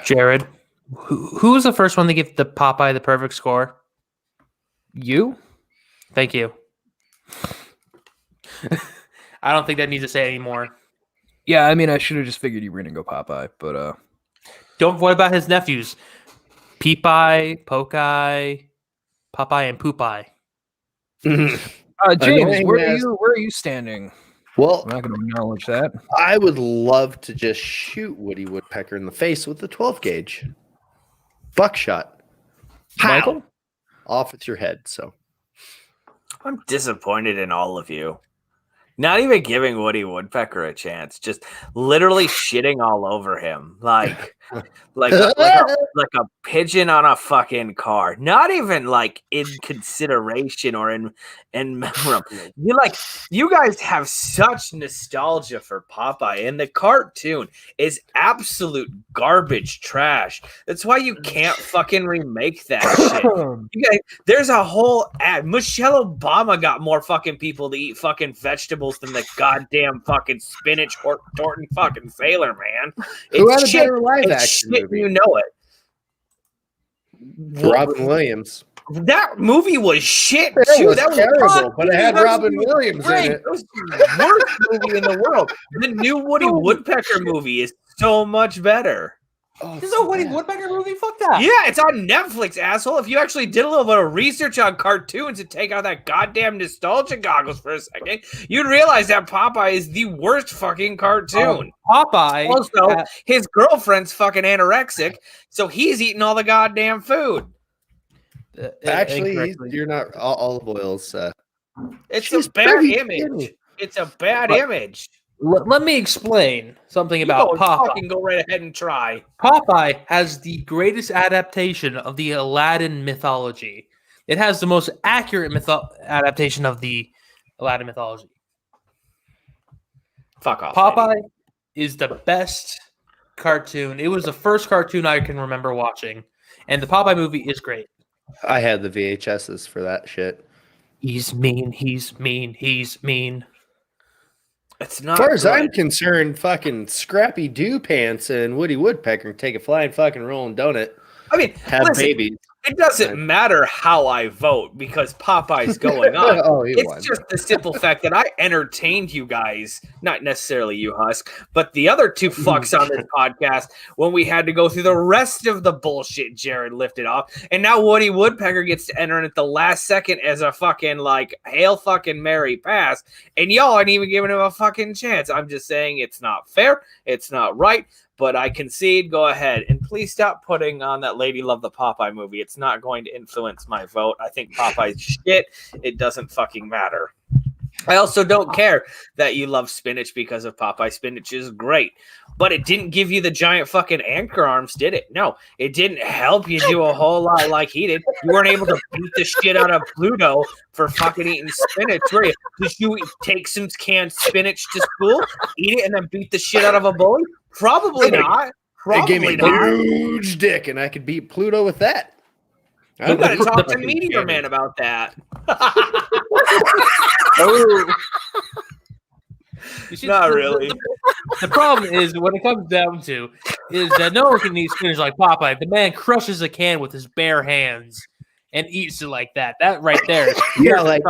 Jared, who was the first one to give the Popeye the perfect score? You? Thank you. I don't think that needs to say anymore. Yeah, I mean, I should have just figured you were gonna go Popeye, but what about his nephews? Peepeye, Pokeye, Popeye, and Poopeye. James, where are you standing? Well, I'm not going to acknowledge that. I would love to just shoot Woody Woodpecker in the face with the 12 gauge buckshot. Michael, off with your head. So I'm disappointed in all of you. Not even giving Woody Woodpecker a chance, just literally shitting all over him, like a pigeon on a fucking car. Not even like in consideration or in memory. You guys have such nostalgia for Popeye, and the cartoon is absolute garbage trash. That's why you can't fucking remake that shit. You guys, there's a whole ad. Michelle Obama got more fucking people to eat fucking vegetables than the goddamn fucking spinach Horton fucking Sailor Man. Who had a better live action movie? You know it. Robin Williams. That movie was shit too. That was terrible, but it had Robin Williams in it. It was the worst movie in the world. The new Woody Woodpecker movie is so much better. There's a Woody Woodpecker movie? Fuck that. Yeah, it's on Netflix, asshole. If you actually did a little bit of research on cartoons and take out that goddamn nostalgia goggles for a second, you'd realize that Popeye is the worst fucking cartoon. Popeye. Also, his girlfriend's fucking anorexic, so he's eating all the goddamn food. Actually, you're not. Olive oil's. It's a bad image. It's a bad image. Let me explain something about Popeye. Go right ahead and try. Popeye has the greatest adaptation of the Aladdin mythology. It has the most accurate adaptation of the Aladdin mythology. Fuck off. Popeye is the best cartoon. It was the first cartoon I can remember watching, and the Popeye movie is great. I had the VHSs for that shit. He's mean. He's mean. He's mean. It's not. As far as I'm concerned, fucking Scrappy Doo Pants and Woody Woodpecker take a flying fucking rolling donut. I mean, have babies. It doesn't matter how I vote because Popeye's going on. It's just the simple fact that I entertained you guys, not necessarily you, Husk, but the other two fucks on this podcast when we had to go through the rest of the bullshit Jared lifted off. And now Woody Woodpecker gets to enter in at the last second as a fucking Hail fucking Mary pass. And y'all aren't even giving him a fucking chance. I'm just saying it's not fair. It's not right. But I concede, go ahead. And please stop putting on that Lady Love the Popeye movie. It's not going to influence my vote. I think Popeye's shit. It doesn't fucking matter. I also don't care that you love spinach because of Popeye. Spinach is great. But it didn't give you the giant fucking anchor arms, did it? No, it didn't help you do a whole lot like he did. You weren't able to beat the shit out of Pluto for fucking eating spinach, were you? Did you take some canned spinach to school, eat it, and then beat the shit out of a bully? Probably not. It gave me a huge dick, and I could beat Pluto with that. You gotta talk to Meteor Man about that. Oh. Not really. The problem is when it comes down to is that no one can eat spinach like Popeye. The man crushes a can with his bare hands and eats it like that. That right there is like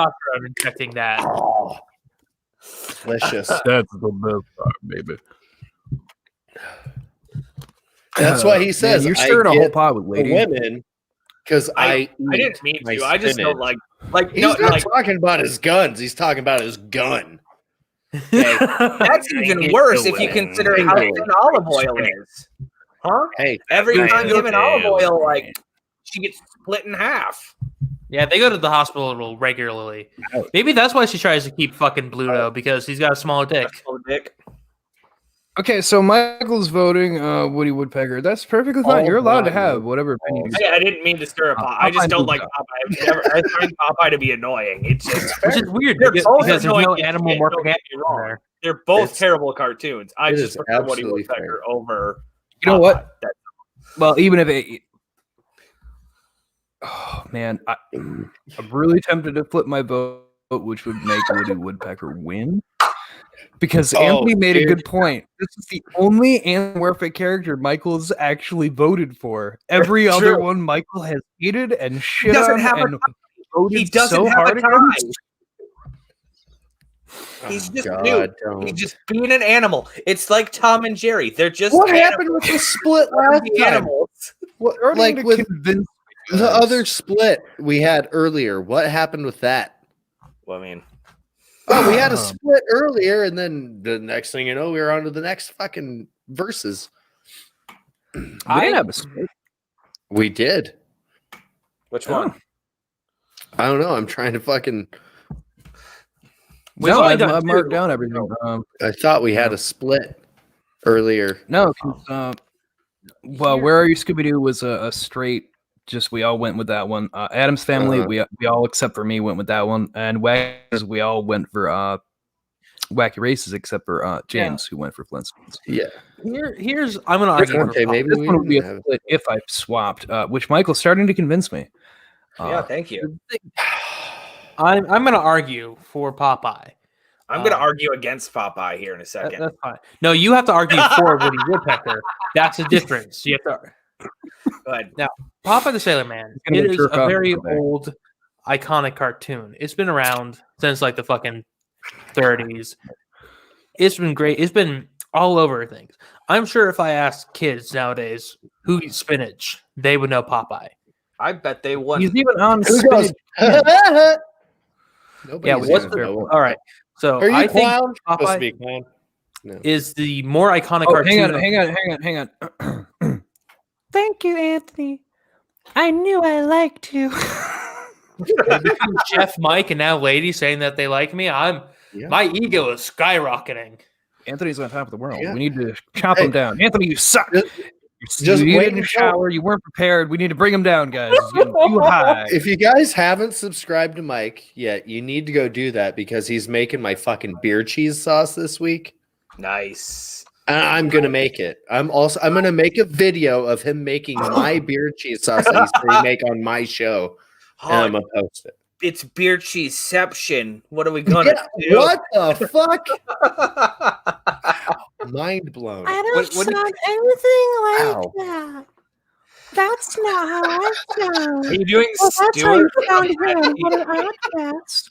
injecting that. Oh, delicious. That's the best part, baby. That's why he says you're stirring a whole pot with ladies. Women, because I didn't mean to. I just don't like he's not talking about his guns. He's talking about his gun. Okay. That's even worse if you consider how thin olive oil is. Huh? Hey, every time you have an olive oil, like she gets split in half. Yeah, they go to the hospital regularly. Maybe that's why she tries to keep fucking Bluto, because he's got a small dick. Okay, so Michael's voting Woody Woodpecker. That's perfectly fine. You're allowed to have whatever opinion. I didn't mean to stir a pot. I just don't like Popeye. I find Popeye to be annoying. It's just which is weird because there's no animal morphic there. They're both terrible cartoons. I just prefer Woody Woodpecker over. You know what? Well, even if it. Oh man, I'm really tempted to flip my vote, which would make Woody Woodpecker win. Because Anthony made a good point. This is the only anamorphic character Michael's actually voted for. Every other one Michael has hated and shit on and voted he doesn't so have hard a tie. against. He's just new. He's just being an animal. It's like Tom and Jerry. They're just what happened with the split last time? Animals. What, like with the other split we had earlier. What happened with that? Well, I mean. Oh, we had a split earlier, and then the next thing you know, we were on to the next fucking verses. I didn't have a split. We did. Which one? I don't know. I'm trying to fucking. No, I've marked down everything. I thought we had a split earlier. No, well, Where Are You, Scooby-Doo was a straight. Just we all went with that one. Adam's Family, we all except for me went with that one, and Waggers, we all went for Wacky Races except for James, who went for Flintstones. Yeah. Here's I'm gonna argue. Maybe this one would be a split if I swapped, which Michael's starting to convince me. Yeah, thank you. I'm gonna argue for Popeye. I'm gonna argue against Popeye here in a second. That's fine. No, you have to argue for Woody Woodpecker. That's the difference. You have to. Go ahead. Now, Popeye the Sailor Man. It is a very old, iconic cartoon. It's been around since like the fucking 30s. It's been great. It's been all over things. I'm sure if I asked kids nowadays who eats spinach, they would know Popeye. I bet they would. He's even on spinach. Yeah. All right. So I think Popeye is the more iconic cartoon. Hang on. Thank you, Anthony. I knew I liked you. Jeff, Mike, and now ladies saying that they like me. My ego is skyrocketing. Anthony's on top of the world. Yeah. We need to chop him down. Anthony, you suck. You didn't shower. You weren't prepared. We need to bring him down, guys. He's getting too high. If you guys haven't subscribed to Mike yet, you need to go do that because he's making my fucking beer cheese sauce this week. Nice. I'm gonna make it. I'm gonna make a video of him making my beer cheese sauce that he's gonna make on my show, and I'm gonna post it. It's beer cheeseception. What are we gonna do? What the fuck? Mind blown. I don't sound anything like that. That's not how I sound. Are you doing Stuart? That's how you sound here on an Oddcast.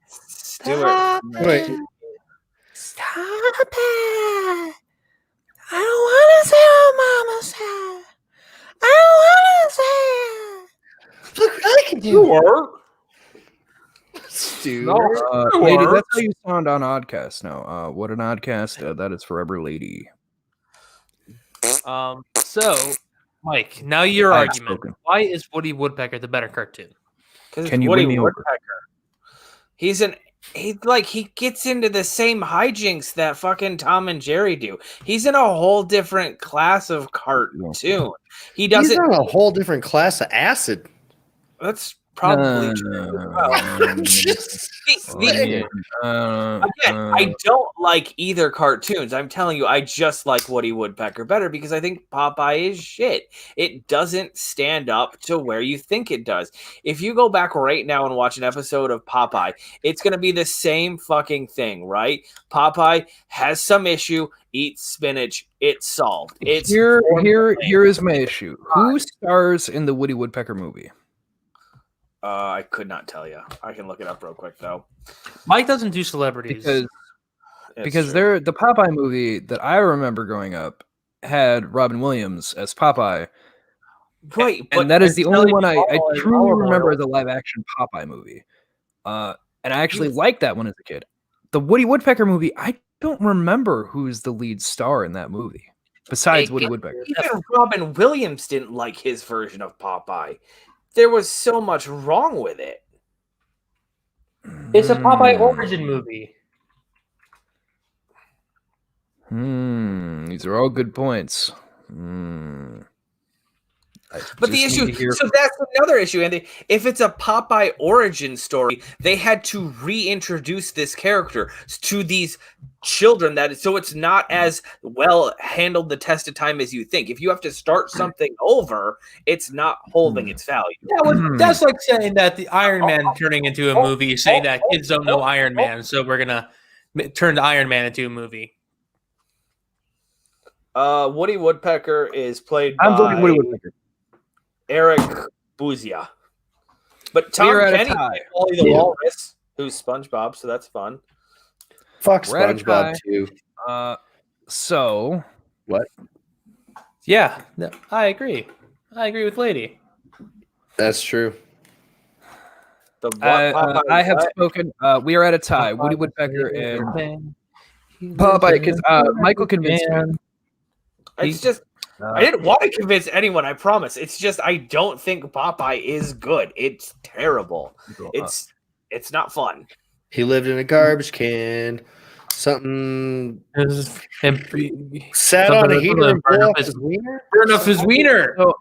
Stuart. Wait. Stop it. I don't want to say what Mama said. I don't want to say it. Look, I can do it. Stuart. Lady, that's how you sound on Oddcast now. What an Oddcast. That is forever, lady. So, Mike, now your argument. Why is Woody Woodpecker the better cartoon? Can you win me over? He gets into the same hijinks that fucking Tom and Jerry do. He's in a whole different class of cartoon. He's in a whole different class of acid. That's probably true as well. Again, I don't like either cartoons. I'm telling you, I just like Woody Woodpecker better because I think Popeye is shit. It doesn't stand up to where you think it does. If you go back right now and watch an episode of Popeye, it's going to be the same fucking thing, right? Popeye has some issue, eats spinach, it's solved. It's here is my issue. Who stars in the Woody Woodpecker movie? I could not tell you. I can look it up real quick though. Mike doesn't do celebrities because the Popeye movie that I remember growing up had Robin Williams as Popeye. Right, and that is the only one I truly remember as a live action Popeye movie. And I actually liked that one as a kid. The Woody Woodpecker movie, I don't remember who's the lead star in that movie besides Woody Woodpecker. Even Robin Williams didn't like his version of Popeye. There was so much wrong with it. It's a Popeye origin movie. These are all good points. But the issue, so that's another issue, Andy. If it's a Popeye origin story, they had to reintroduce this character to these children so it's not as well handled the test of time as you think. If you have to start something over, it's not holding its value. Yeah, well, that's like saying that the Iron Man turning into a movie, saying that kids don't know Iron Man, so we're gonna turn the Iron Man into a movie. Woody Woodpecker is played by Woody Woodpecker. Eric Buzia. But Tom Kenny played Wally the Walrus, who's SpongeBob, so that's fun. Fuck SpongeBob too. So what? Yeah, no, I agree. I agree with Lady. That's true. I have spoken. We are at a tie. Woody Woodpecker and Popeye, because Michael convinced me. It's just I didn't want to convince anyone, I promise. It's just I don't think Popeye is good. It's terrible. It's not fun. He lived in a garbage can. Something sat on a heater and blew up his wiener. Burn up his wiener. So,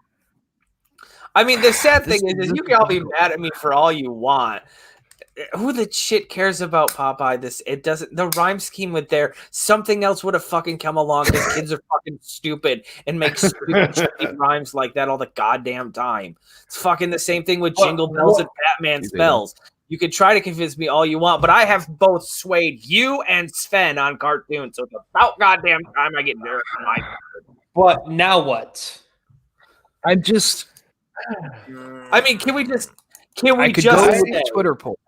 I mean, the sad thing is you can all be mad at me for all you want. Who the shit cares about Popeye? It doesn't. The rhyme scheme with there. Something else would have fucking come along because kids are fucking stupid and make stupid shitty rhymes like that all the goddamn time. It's fucking the same thing with Jingle Bells and Batman Spells. You could try to convince me all you want, but I have both swayed you and Sven on cartoons, so it's about goddamn time I get there. But now what? I mean, can we just go with the Twitter poll?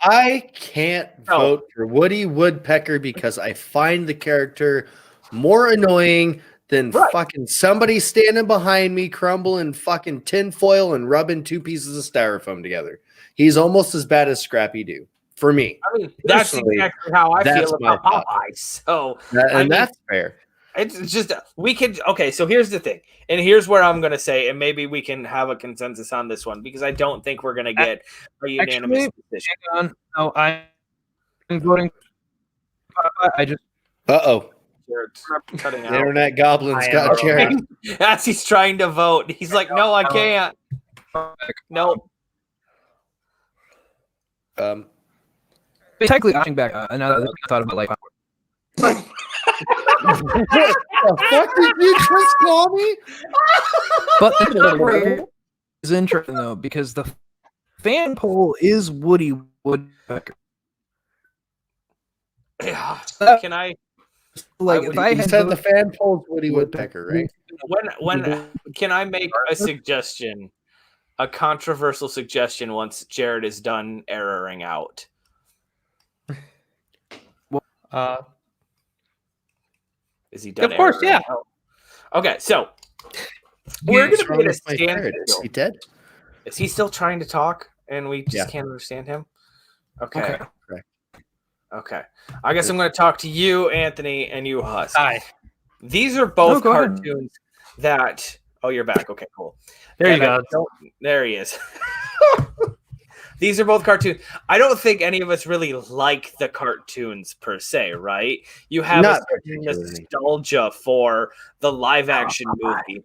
I can't vote for Woody Woodpecker because I find the character more annoying than fucking somebody standing behind me crumbling fucking tinfoil and rubbing two pieces of styrofoam together. He's almost as bad as Scrappy Doo for me. I mean, that's exactly how I feel about Popeye. So, that's fair. It's just we could so here's the thing, and here's where I'm gonna say, and maybe we can have a consensus on this one because I don't think we're gonna get a unanimous decision. Hang on, no, I'm voting. I just cutting out. The internet goblins got Jared. As he's trying to vote, he's like, "No, I can't." No. Technically, looking back, now that I thought about what the fuck did you just call me? But it's interesting though because the fan poll is Woody Woodpecker. Can I? If I said the fan poll is Woody Woodpecker, right? When can I make a suggestion? A controversial suggestion once Jared is done erroring out. Is he done? Of course, yeah. Okay, so we're going to be at a standstill. Is he dead? Is he still trying to talk and we just can't understand him? Okay. I guess I'm going to talk to you, Anthony, and you, Husk. Hi. These are both cartoons that... Oh, you're back. Okay, cool. There you go. There he is. These are both cartoons. I don't think any of us really like the cartoons per se, right? You have a nostalgia for the live action movie.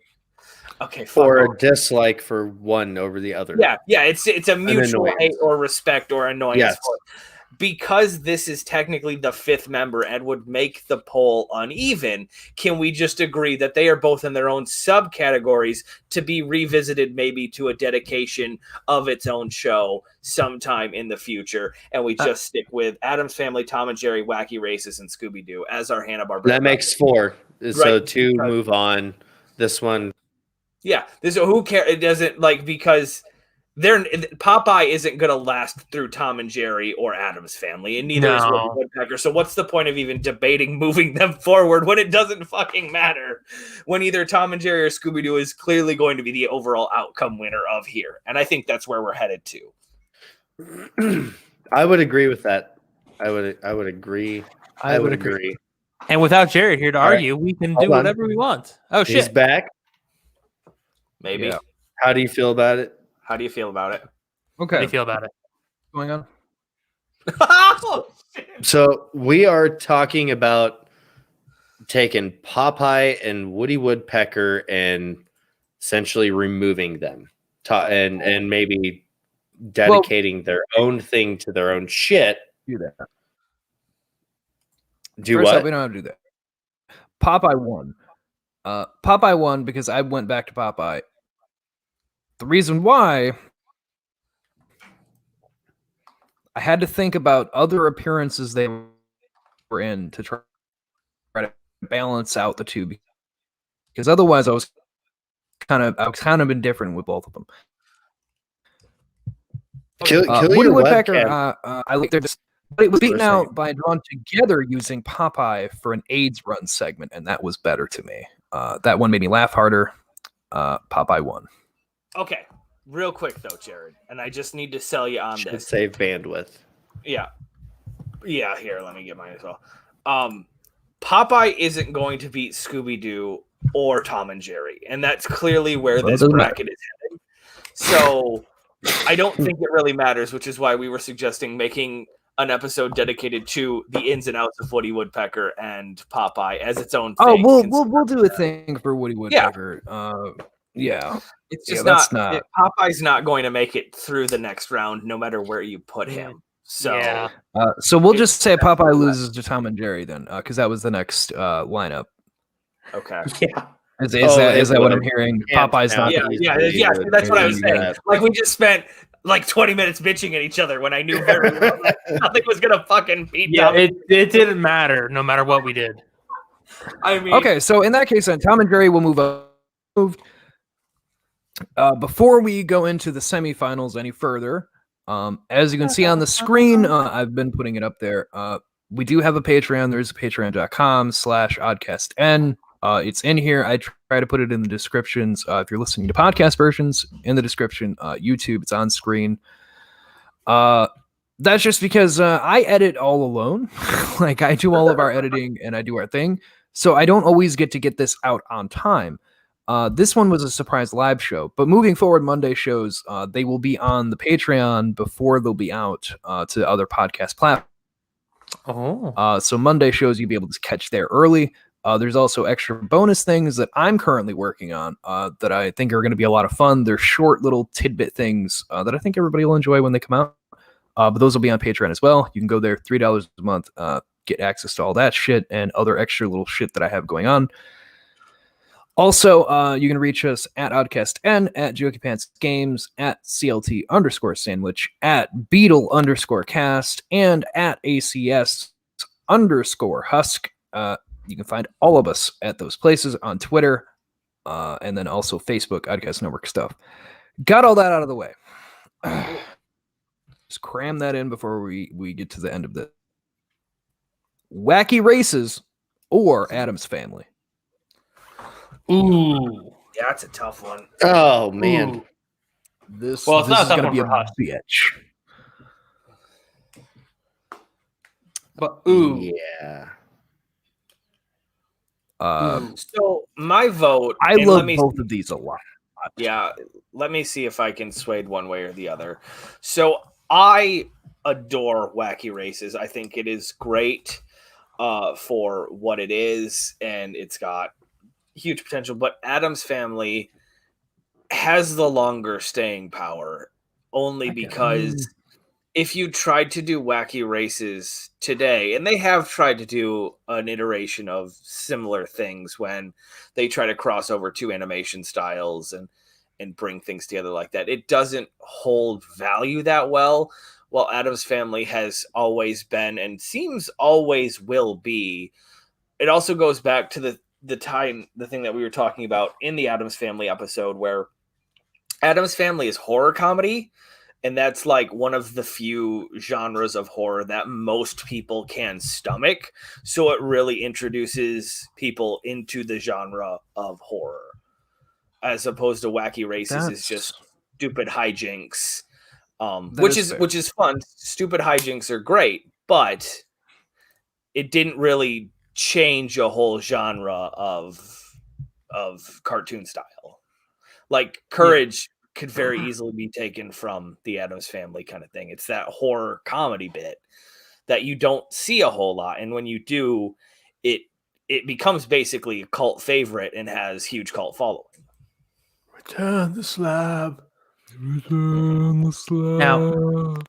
Okay, or a dislike for one over the other. Yeah, it's a mutual hate or respect or annoyance. Yes. Because this is technically the fifth member and would make the poll uneven, can we just agree that they are both in their own subcategories to be revisited maybe to a dedication of its own show sometime in the future, and we just stick with Addams Family, Tom and Jerry, Wacky Races, and Scooby-Doo as our Hanna Barbera? That makes 4. Right. So 2 move on. This one. Yeah, who cares? It doesn't because Popeye isn't going to last through Tom and Jerry or Addams Family, and neither is Woody Woodpecker. So what's the point of even debating moving them forward when it doesn't fucking matter? When either Tom and Jerry or Scooby-Doo is clearly going to be the overall outcome winner of here, and I think that's where we're headed to. I would agree with that. I would agree. I would agree. And without Jared here to argue, we can do whatever we want. Oh shit, he's back. Maybe. Yeah. How do you feel about it? How do you feel about it? Okay. How do you feel about it? What's going on? So we are talking about taking Popeye and Woody Woodpecker and essentially removing them and maybe dedicating their own thing to their own shit. Do that. Do First what? Up, we don't have to do that. Popeye won. Popeye won because I went back to Popeye. The reason why I had to think about other appearances they were in to try to balance out the two, because otherwise I was kind of indifferent with both of them. Woody Woodpecker, I like their, but it was beaten out by Drawn Together using Popeye for an AIDS run segment, and that was better to me. That one made me laugh harder. Popeye won. Okay, real quick though, Jared, and I just need to sell you on this. Save bandwidth. Yeah. Here, let me get mine as well. Popeye isn't going to beat Scooby-Doo or Tom and Jerry, and that's clearly where this bracket is heading. So I don't think it really matters, which is why we were suggesting making an episode dedicated to the ins and outs of Woody Woodpecker and Popeye as its own thing. Oh, we'll do a thing for Woody Woodpecker. Yeah. It's just Popeye's not going to make it through the next round, no matter where you put him. So, so we'll just say Popeye loses to Tom and Jerry then, because that was the next lineup. Okay. Yeah. Is that what I'm hearing? Popeye's not. Yeah. That's what I was saying. Like we just spent like 20 minutes bitching at each other when I knew very well that nothing was gonna fucking beat. Yeah, it didn't matter no matter what we did. I mean, okay, so in that case, then Tom and Jerry will move up. Before we go into the semifinals any further, as you can see on the screen, I've been putting it up there. We do have a Patreon. There's patreon.com/oddcastn. It's in here. I try to put it in the descriptions. If you're listening to podcast versions, in the description. YouTube, it's on screen. That's just because I edit all alone. Like I do all of our editing and I do our thing. So I don't always get to get this out on time. This one was a surprise live show, but moving forward, Monday shows, they will be on the Patreon before they'll be out to other podcast platforms. So Monday shows you'll be able to catch there early. There's also extra bonus things that I'm currently working on that I think are going to be a lot of fun. They're short little tidbit things that I think everybody will enjoy when they come out. But those will be on Patreon as well. You can go there, $3 a month, get access to all that shit and other extra little shit that I have going on. Also, you can reach us at OddcastN, at JokeyPantsGames, at CLT_sandwich, at Beetle_cast, and at ACS_husk. You can find all of us at those places on Twitter, and then also Facebook, Oddcast Network stuff. Got all that out of the way. Just cram that in before we get to the end of this. Wacky Races or Addams Family? Ooh. Yeah, that's a tough one. Oh, man. Ooh. This is going to be a bitch. But, ooh. Yeah. So my vote. I love both of these a lot. Yeah, let me see if I can sway one way or the other. So I adore Wacky Races. I think it is great for what it is, and it's got huge potential. But Addams Family has the longer staying power, only because if you tried to do Wacky Races today, and they have tried to do an iteration of similar things when they try to cross over two animation styles and bring things together like that, it doesn't hold value that well. While Addams Family has always been and seems always will be, it also goes back to the thing that we were talking about in the Addams Family episode, where Addams Family is horror comedy, and that's like one of the few genres of horror that most people can stomach. So it really introduces people into the genre of horror, as opposed to Wacky Races is just stupid hijinks, which is fun. Stupid hijinks are great, but it didn't really change a whole genre of cartoon style. Like Courage could very easily be taken from the Addams Family kind of thing. It's that horror comedy bit that you don't see a whole lot, and when you do, it becomes basically a cult favorite and has huge cult following. Return the slab. Return the slab.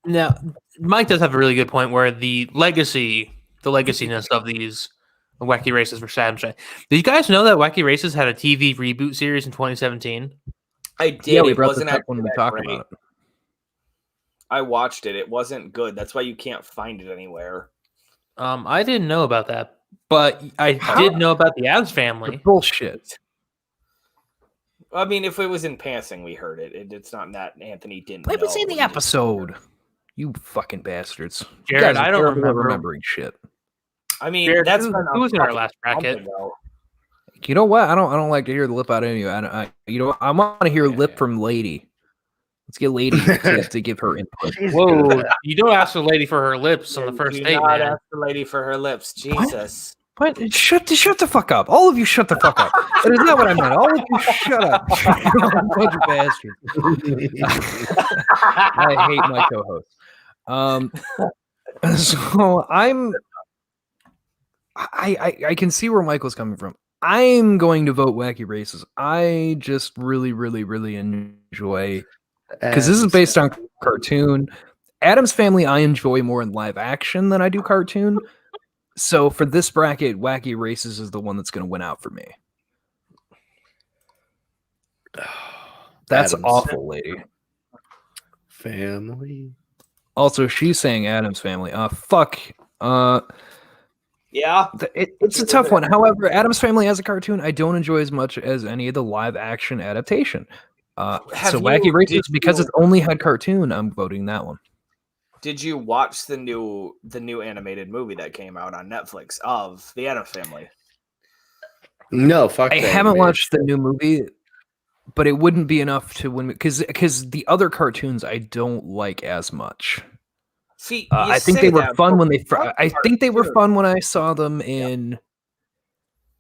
Now, Mike does have a really good point where the legaciness of these Wacky Races for Saturn. Did you guys know that Wacky Races had a TV reboot series in 2017? I did. Yeah, we it brought wasn't this up when we talked about it. I watched it. It wasn't good. That's why you can't find it anywhere. I didn't know about that, but I did know about the Addams Family. Bullshit. I mean, if it was in passing, we heard it. It's not that Anthony didn't. It was in the episode. You fucking bastards, Jared. I don't remember remembering shit. I mean, Jared, that's who was in our last bracket. You know what? I don't like to hear the lip out of you. You know, I want to hear lip from Lady. Let's get Lady to give her input. Whoa! You don't ask the lady for her lips on the first date, man. Ask the lady for her lips. Jesus. What? Shut the fuck up. All of you shut the fuck up. That is not what I meant. All of you shut up. Bunch of bastards. I hate my co-host. So I can see where Michael's coming from. I'm going to vote Wacky Races. I just really, really, really enjoy, because this is based on cartoon. Addams Family I enjoy more in live action than I do cartoon. So for this bracket, Wacky Races is the one that's going to win out for me. That's Addams awful, Lady. Family. Also, she's saying Addams Family. Fuck. Yeah. It's a tough one. However, Addams Family as a cartoon, I don't enjoy as much as any of the live action adaptation. So Wacky Races, because it's only had cartoon, I'm voting that one. Did you watch the new animated movie that came out on Netflix of the Addams Family? No, fuck. I haven't watched the new movie, but it wouldn't be enough to win because the other cartoons I don't like as much. See, I think they were fun when I think they were fun when I saw them in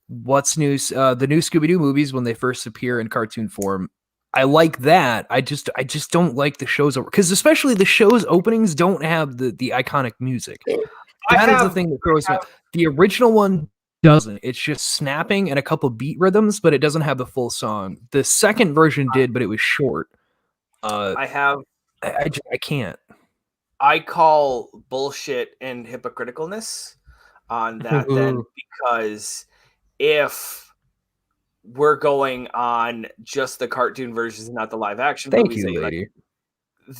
What's New, the new Scooby-Doo movies when they first appear in cartoon form. I like that. I just don't like the shows because especially the show's openings don't have the iconic music. That is the thing that throws me. The original one doesn't. It's just snapping and a couple beat rhythms, but it doesn't have the full song. The second version did, but it was short. I can't. I call bullshit and hypocriticalness on that then, because if we're going on just the cartoon versions, not the live action movies, Thank you, Lady.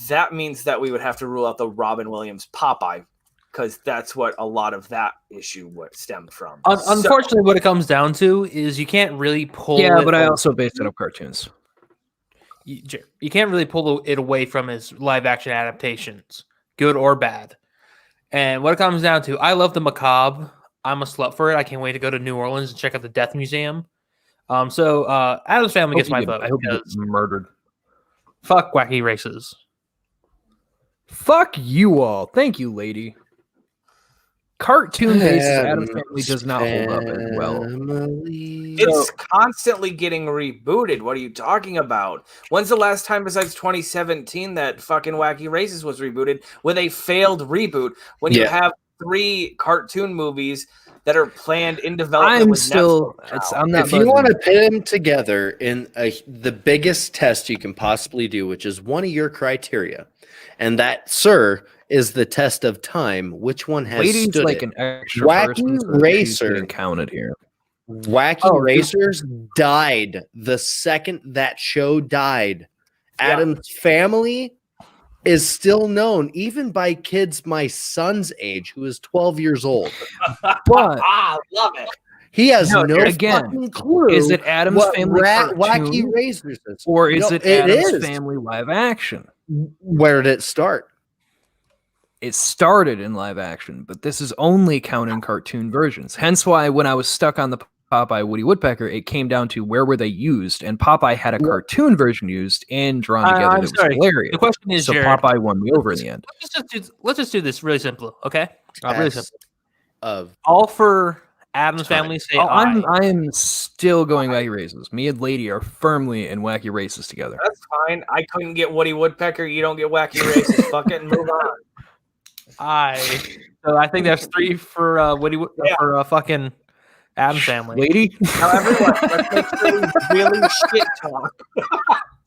That means that we would have to rule out the Robin Williams Popeye, because that's what a lot of that issue would stem from. Unfortunately, what it comes down to is you can't really pull. Yeah, but I also based it off cartoons. You can't really pull it away from his live action adaptations, good or bad. And what it comes down to, I love the macabre. I'm a slut for it. I can't wait to go to New Orleans and check out the Death Museum. So Addams Family gets my vote. I hope he gets murdered. Fuck Wacky Races. Fuck you all. Thank you, Lady. Cartoon basis Addams Family does not hold up as well. It's constantly getting rebooted. What are you talking about? When's the last time besides 2017 that fucking Wacky Races was rebooted with a failed reboot? When you have 3 cartoon movies that are planned in development. I'm not. If you want to put them together in the biggest test you can possibly do, which is one of your criteria, and that, sir, is the test of time. Which one has stood like it? An extra Wacky Racer counted here. Wacky Racers died the second that show died. Addams Family is still known even by kids my son's age, who is 12 years old. But love it. He has no fucking clue. Is it Addams Family Wacky Racers is, or is it Addams Family live action? Where did it start? It started in live action, but this is only counting cartoon versions. Hence why when I was stuck on the Popeye Woody Woodpecker, it came down to where were they used, and Popeye had a cartoon version used and drawn together that was hilarious. The question is, so Jared, Popeye won me over in the end. Let's just do this really simple, okay? Really simple. All for Addams Family say I am still going Wacky Races. Me and Lady are firmly in Wacky Races together. That's fine. I couldn't get Woody Woodpecker. You don't get Wacky Races. Fuck it and move on. So I think that's 3 for Woody for fucking Addams Family. Lady? Now everyone, let's make sure we really shit talk.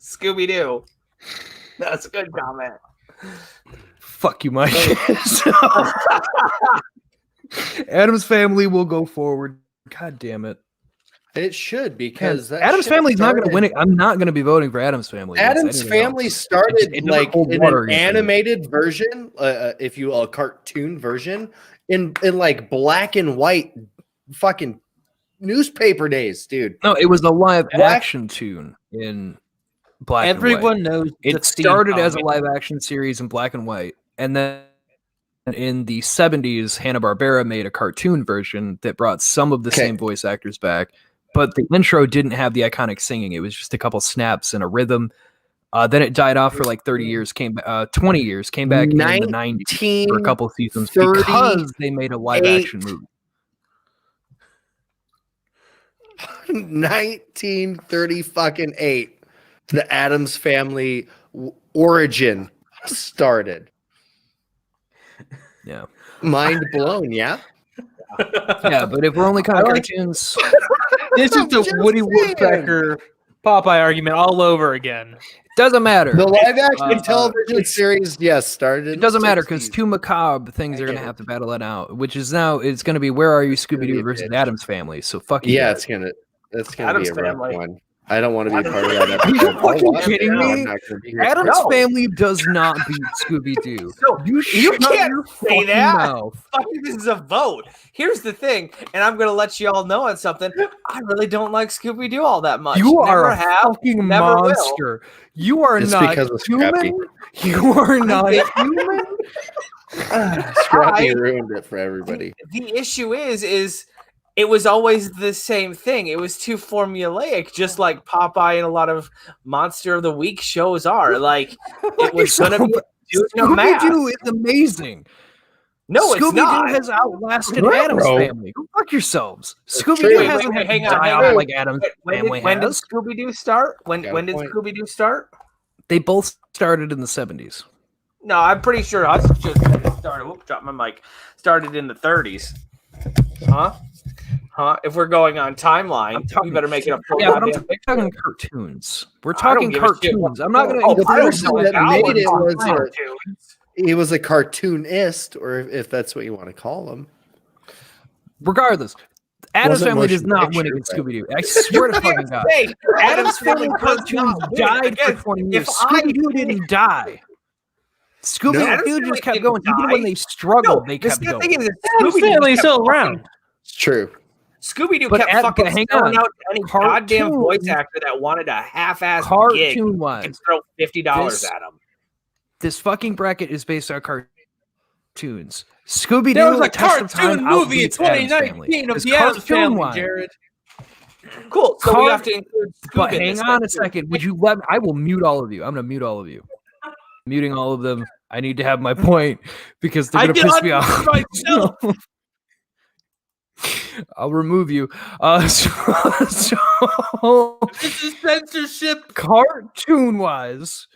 Scooby-Doo. That's a good comment. Fuck you, Mike. Addams Family will go forward. God damn it. It should, because Addams Family's not going to win it. I'm not going to be voting for Addams Family. Addams Family started in an animated version, if you will, a cartoon version, in like black and white fucking newspaper days, dude. No, it was a live action tune in black and white. Everyone knows it started as a live action series in black and white, and then in the 70s, Hanna Barbera made a cartoon version that brought some of the same voice actors back. But the intro didn't have the iconic singing. It was just a couple snaps and a rhythm. Then it died off for like 30 years, 20 years, came back in the 90s for a couple seasons because they made a live action movie. 1938, the Addams Family origin started. Yeah. Mind blown, yeah? Yeah, but if we're only counting cartoons... This is the Woody Woodpecker Popeye argument all over again. Doesn't matter. The live-action television series, started. It doesn't matter because 2 macabre things are going to have to battle it out, which is now it's going to be Where Are You, Scooby-Doo versus Addams Family. So fuck you. Yeah, guys. that's gonna be a rough one. I don't want to be part of that episode. Are you fucking kidding me? Adam's Family does not beat Scooby-Doo. You can't say that. This is a vote. Here's the thing, and I'm going to let you all know on something. I really don't like Scooby-Doo all that much. You are a fucking monster. You are not human. You are not human. Scrappy ruined it for everybody. The issue is it was always the same thing. It was too formulaic, just like Popeye and a lot of Monster of the Week shows are. Like, it was going to be Scooby-Doo is amazing. No, it's not. Scooby-Doo has outlasted Addams Family. Go fuck yourselves. Scooby-Doo hasn't hang on. Like Addams Family when did Scooby-Doo start? When did Scooby-Doo start? They both started in the 70s. No, I'm pretty sure us just started. Whoop, dropped my mic. Started in the 30s. Huh? If we're going on timeline, we better make it a full. Yeah, but I'm talking cartoons. We're talking cartoons. I'm not going to. The person that made it was a cartoonist, or if that's what you want to call him. Regardless, Addams Family does not win against Scooby-Doo. I swear to fucking God. Addams Family cartoons died for 20 years. Scooby-Doo didn't die. Scooby-Doo just kept going. Even when they struggled, they kept going. Addams Family is still around. It's true. Scooby-Doo kept fucking throwing out any goddamn voice actor that wanted a half-ass gig and throw $50 at him. This fucking bracket is based on cartoons. Scooby-Doo there was a cartoon movie in 2019 of the Addams Family, Jared. Cool. So we have to include Scooby. But hang on a second. Would you let me? I will mute all of you. I'm going to mute all of you. Muting all of them. I need to have my point because they're going to piss me off. I'll remove you. So this is censorship. Cartoon-wise,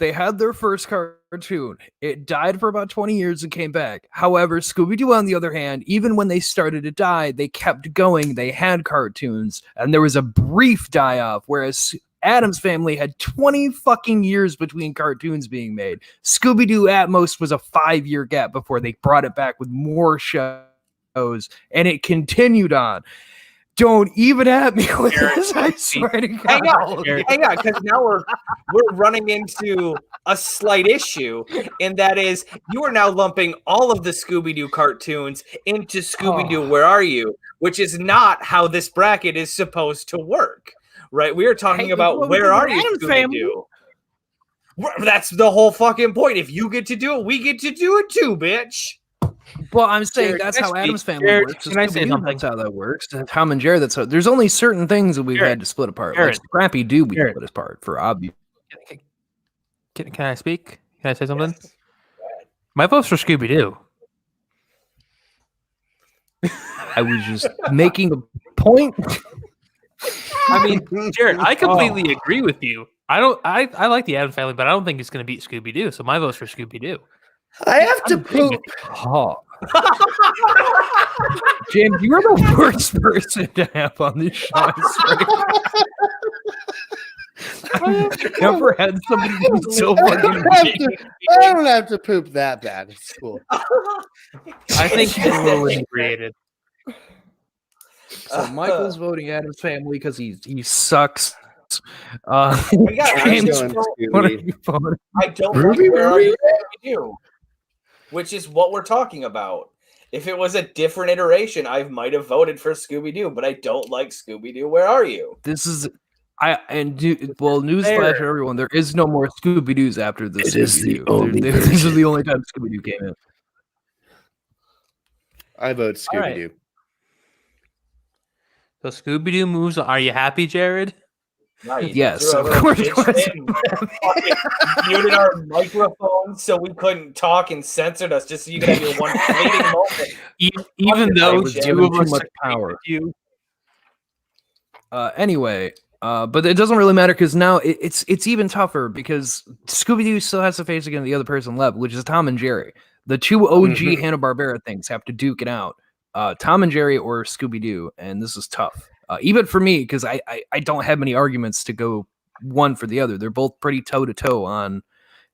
they had their first cartoon. It died for about 20 years and came back. However, Scooby-Doo, on the other hand, even when they started to die, they kept going. They had cartoons, and there was a brief die-off, whereas Addams Family had 20 fucking years between cartoons being made. Scooby-Doo at most was a 5-year gap before they brought it back with more shows, and it continued on. Don't even at me with this. I swear to God. Hang on, because now we're running into a slight issue, and that is you are now lumping all of the Scooby-Doo cartoons into Scooby-Doo Where Are You, which is not how this bracket is supposed to work, right? We are talking about Where Are You, Scooby-Doo. That's the whole fucking point. If you get to do it, we get to do it too, bitch. Well, I'm saying that's how Addams Family works. Can I say something? That's how that works. Tom and Jerry, that's how. There's only certain things that we've had to split apart. Like Scrappy Doo, we split apart for obvious. Can I speak? Can I say something? Yes. My vote's for Scooby Doo. I was just making a point. I mean, Jared, I completely agree with you. I like the Addams Family, but I don't think it's going to beat Scooby Doo. So my vote's for Scooby Doo. I have to poop. James, you are the worst person to have on this show. I've never had somebody who's so fucking. I don't have to poop that bad. It's cool. I think he's a little inebriated. So Michael's voting Addams Family because he sucks. James, what are you voting? I don't like Where Are You, which is what we're talking about. If it was a different iteration, I might have voted for Scooby-Doo, but I don't like Scooby-Doo. Where Are You? This is newsflash for everyone. There is no more Scooby-Doos after this. This is the only time Scooby-Doo came in. I vote Scooby-Doo. So Scooby-Doo moves. Are you happy, Jared? Yes, of course. Muted our microphones so we couldn't talk and censored us just so you could have your one fleeting moment. Even though two of us much power. Anyway, but it doesn't really matter because now it's even tougher because Scooby-Doo still has to face against the other person left, which is Tom and Jerry. The two OG Hanna Barbera things have to duke it out. Tom and Jerry or Scooby-Doo, and this is tough. Even for me, because I don't have many arguments to go one for the other. They're both pretty toe-to-toe on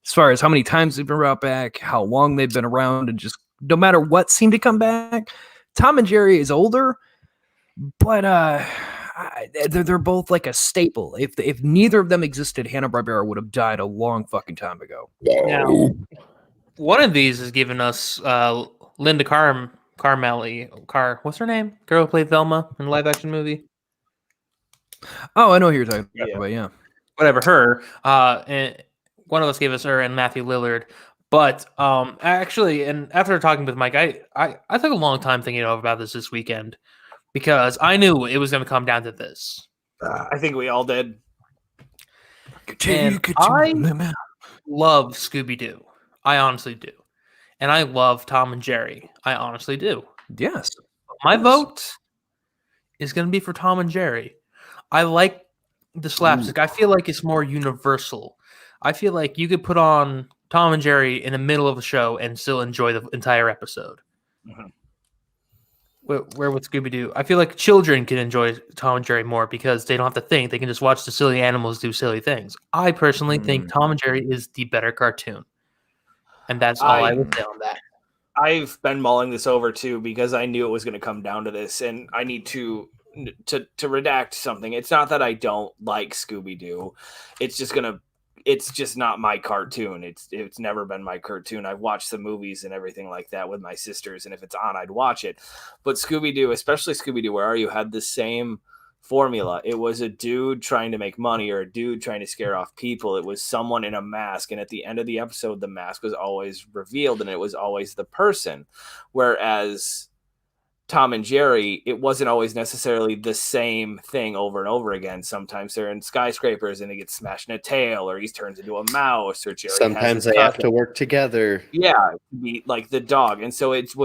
as far as how many times they've been brought back, how long they've been around, and just no matter what seemed to come back. Tom and Jerry is older, but they're both like a staple. If neither of them existed, Hanna-Barbera would have died a long fucking time ago. Now, one of these has given us Linda Carmelli. What's her name? Girl who played Velma in the live action movie. Oh, I know who you're talking about. Yeah, whatever. Her. And one of us gave us her and Matthew Lillard. But actually, and after talking with Mike, I took a long time thinking about this weekend because I knew it was going to come down to this. I think we all did. And I love Scooby-Doo. I honestly do. And I love Tom and Jerry. I honestly do. Yes. My vote is going to be for Tom and Jerry. I like the slapstick. I feel like it's more universal. I feel like you could put on Tom and Jerry in the middle of a show and still enjoy the entire episode. Mm-hmm. Where with Scooby-Doo, I feel like children can enjoy Tom and Jerry more because they don't have to think. They can just watch the silly animals do silly things. I personally think Tom and Jerry is the better cartoon. And that's all I would say on that. I've been mulling this over too because I knew it was going to come down to this, and I need to redact something. It's not that I don't like Scooby-Doo. It's just not my cartoon. It's never been my cartoon. I've watched the movies and everything like that with my sisters, and if it's on, I'd watch it. But Scooby-Doo, especially Scooby-Doo Where Are You, had the same formula. It was a dude trying to make money or a dude trying to scare off people. It was someone in a mask, and at the end of the episode, the mask was always revealed, and it was always the person. Whereas Tom and Jerry, it wasn't always necessarily the same thing over and over again. Sometimes they're in skyscrapers and they get smashed in a tail, or he turns into a mouse, or Jerry sometimes they have to work together. Yeah, be like the dog. And so it's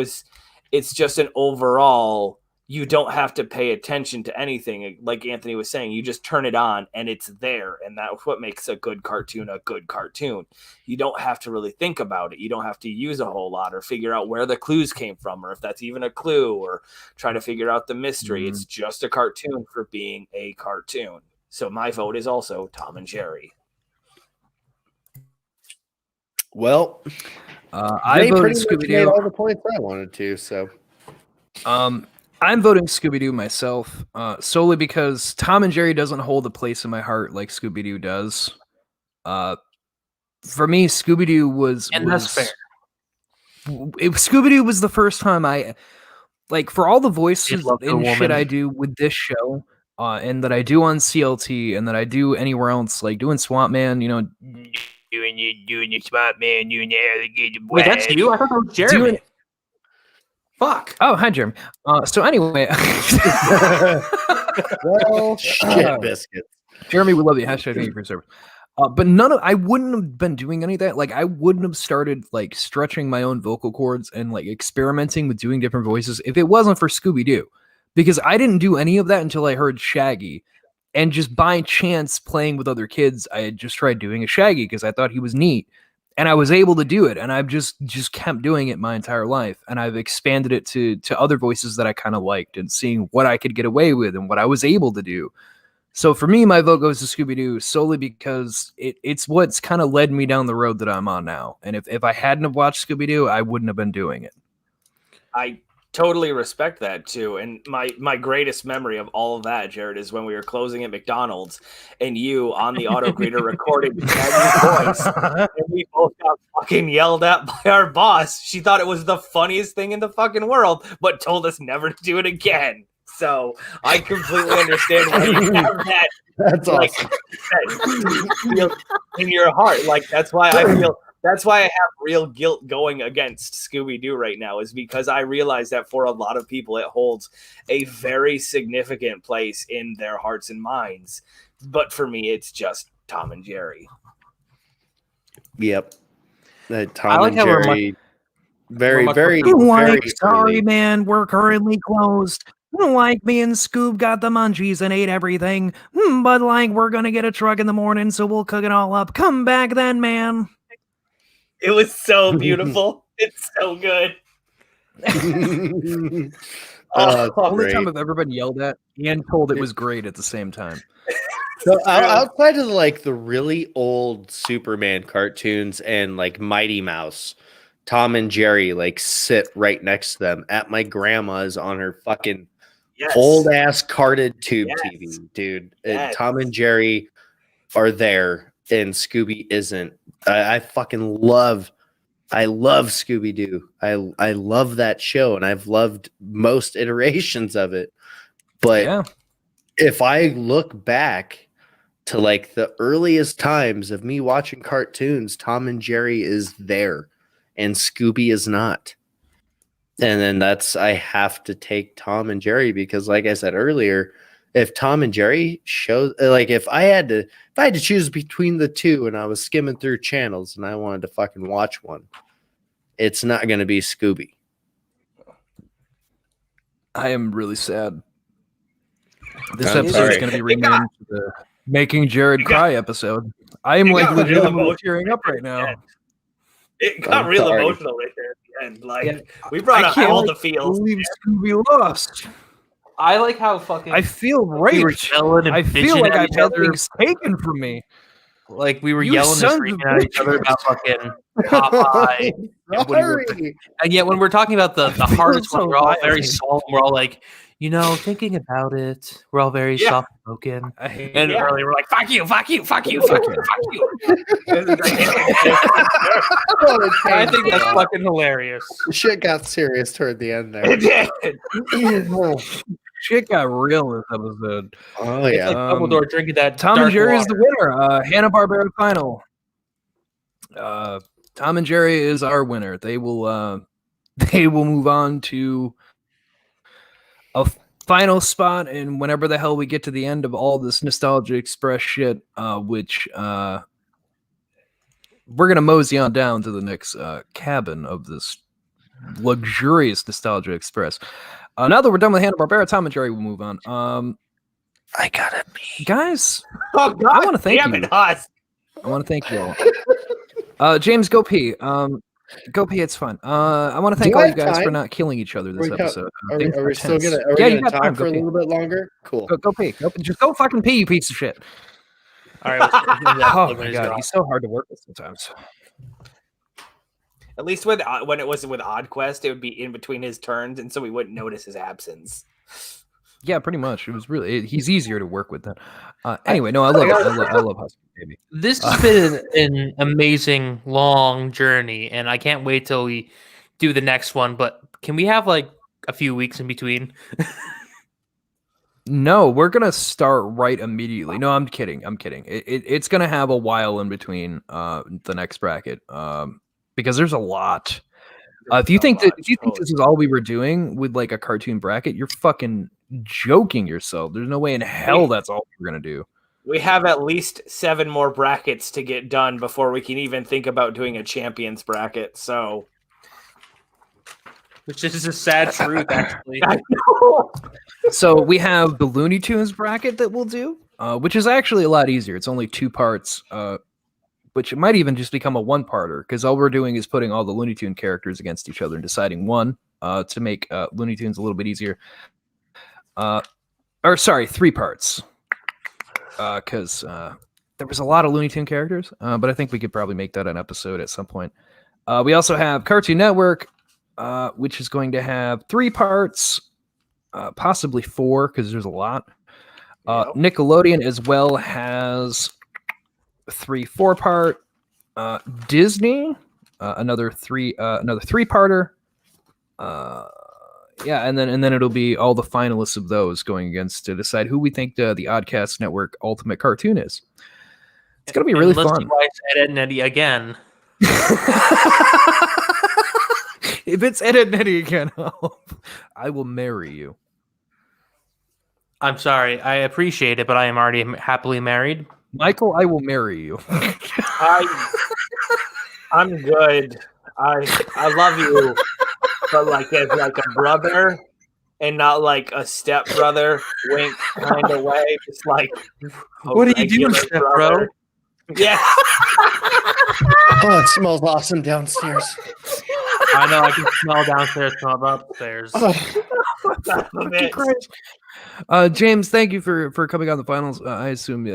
just an overall you don't have to pay attention to anything. Like Anthony was saying, you just turn it on and it's there. And that's what makes a good cartoon a good cartoon. You don't have to really think about it. You don't have to use a whole lot or figure out where the clues came from or if that's even a clue or try to figure out the mystery. It's just a cartoon for being a cartoon. So my vote is also Tom and Jerry. Well, I voted Scooby-Doo. All the points I wanted to, so. I'm voting Scooby-Doo myself, solely because Tom and Jerry doesn't hold a place in my heart like Scooby-Doo does. For me, Scooby-Doo was that's fair. Scooby-Doo was the first time I, like, for all the voices and shit I do with this show, and that I do on CLT, and that I do anywhere else, like doing Swamp Man, you know, doing the Swamp Man, doing the alligator. Wait, that's you? I thought that was Jeremy. Fuck. Oh, hi, Jeremy. So anyway. Well, shit biscuits. Jeremy, we love you. Hashtag thank you for your service. But I wouldn't have been doing any of that. Like, I wouldn't have started, like, stretching my own vocal cords and, like, experimenting with doing different voices if it wasn't for Scooby-Doo. Because I didn't do any of that until I heard Shaggy. And just by chance, playing with other kids, I had just tried doing a Shaggy because I thought he was neat. And I was able to do it, and I've just kept doing it my entire life. And I've expanded it to other voices that I kind of liked and seeing what I could get away with and what I was able to do. So for me, my vote goes to Scooby-Doo solely because it's what's kind of led me down the road that I'm on now. And if I hadn't have watched Scooby-Doo, I wouldn't have been doing it. I totally respect that too. And my greatest memory of all of that, Jared, is when we were closing at McDonald's and you on the auto greeter recording your voice, and we both got fucking yelled at by our boss. She thought it was the funniest thing in the fucking world, but told us never to do it again. So I completely understand why you have that. That's awesome. In your heart. Like, that's why I feel. That's why I have real guilt going against Scooby-Doo right now, is because I realize that for a lot of people, it holds a very significant place in their hearts and minds. But for me, it's just Tom and Jerry. Yep. Tom and Jerry. Very. Sorry, man. We're currently closed. Like, me and Scoob got the munchies and ate everything. But, like, we're going to get a truck in the morning, so we'll cook it all up. Come back then, man. It was so beautiful. It's so good. Only time I've ever been yelled at and told it was great at the same time. So outside of like the really old Superman cartoons and like Mighty Mouse, Tom and Jerry like sit right next to them at my grandma's on her fucking old ass carded tube TV, dude. Tom and Jerry are there and Scooby isn't. I fucking love Scooby-Doo. I love that show, and I've loved most iterations of it. But if I look back to like the earliest times of me watching cartoons, Tom and Jerry is there, and Scooby is not. And then I have to take Tom and Jerry because, like I said earlier, if Tom and Jerry shows, like if I had to choose between the two and I was skimming through channels and I wanted to fucking watch one, it's not going to be Scooby. I am really sad. This episode is going to be renamed to the Making Jared Cry episode. I am like legitimately tearing up right now. It got real emotional right there at the end. Like, we brought up all the feels. Scooby lost. I like how fucking I feel raped. I feel like I've had things taken from me. Like we were yelling and screaming at each other about fucking Popeye. And yet when we're talking about the hardest one, we're all very solemn. We're all like, thinking about it. We're all very soft spoken. And earlier we're like, fuck you, fuck you, fuck you, fuck you, fuck you. I think that's fucking hilarious. Shit got serious toward the end there. It did. Shit got real this episode. Oh yeah. Like Dumbledore drinking that. Tom and Jerry is the winner. Hanna Barbera final. Tom and Jerry is our winner. They will move on to a final spot, and whenever the hell we get to the end of all this Nostalgia Express shit, which we're gonna mosey on down to the next cabin of this luxurious Nostalgia Express. Now that we're done with Hanna Barbera, Tom and Jerry will move on. I gotta be. Guys, Oh, God, I want to thank you. I want to thank you all. James, go pee. Go pee. It's fun. I want to thank all you guys for not killing each other this episode. Are we still gonna talk for a little bit longer? Cool. Go pee. Just go fucking pee, you piece of shit. All right. Oh my god, he's so hard to work with sometimes. At least when it was with Oddquest, it would be in between his turns, and so we wouldn't notice his absence. Yeah, pretty much. It was really he's easier to work with then. Anyway, no, I love it. I love Husky Baby. This has been an amazing long journey, and I can't wait till we do the next one. But can we have like a few weeks in between? No, we're gonna start right immediately. No, I'm kidding. It's gonna have a while in between the next bracket because there's a lot. If you think this is all we were doing with like a cartoon bracket, you're fucking joking yourself. There's no way in hell that's all we're gonna do. We have at least 7 more brackets to get done before we can even think about doing a champions bracket. So, which is a sad truth, actually. So we have the Looney Tunes bracket that we'll do, which is actually a lot easier. It's only 2 parts, which it might even just become a 1-parter because all we're doing is putting all the Looney Tune characters against each other and deciding one to make Looney Tunes a little bit easier. 3 parts. Because there was a lot of Looney Tune characters, but I think we could probably make that an episode at some point. We also have Cartoon Network, which is going to have 3 parts, possibly 4, because there's a lot. Nickelodeon as well has 3 4-part. Disney, another 3-parter. Yeah, and then it'll be all the finalists of those going against to decide who we think the Oddcast Network Ultimate Cartoon is. It's gonna be really fun. Ed and Eddie again. If it's Ed and Eddie again, I will marry you. I'm sorry. I appreciate it, but I am already happily married. Michael, I will marry you. I'm good. I love you. But like as like a brother and not like a step brother wink kind of way. Just like what are you doing, step bro? Yeah. Oh, it smells awesome downstairs. I know, I can smell downstairs, smell upstairs. James, thank you for coming on the finals. I assume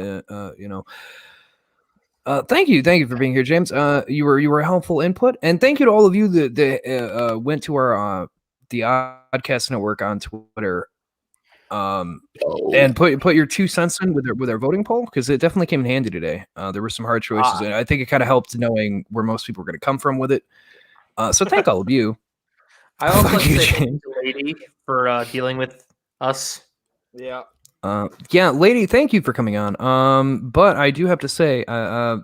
thank you for being here, James. You were a helpful input, and thank you to all of you that went to our the Oddcast Network on Twitter, and put your 2 cents in with our voting poll because it definitely came in handy today. There were some hard choices, and I think it kind of helped knowing where most people were going to come from with it. So thank all of you. I also like to thank the lady for dealing with us. Yeah. Lady, thank you for coming on. But I do have to say,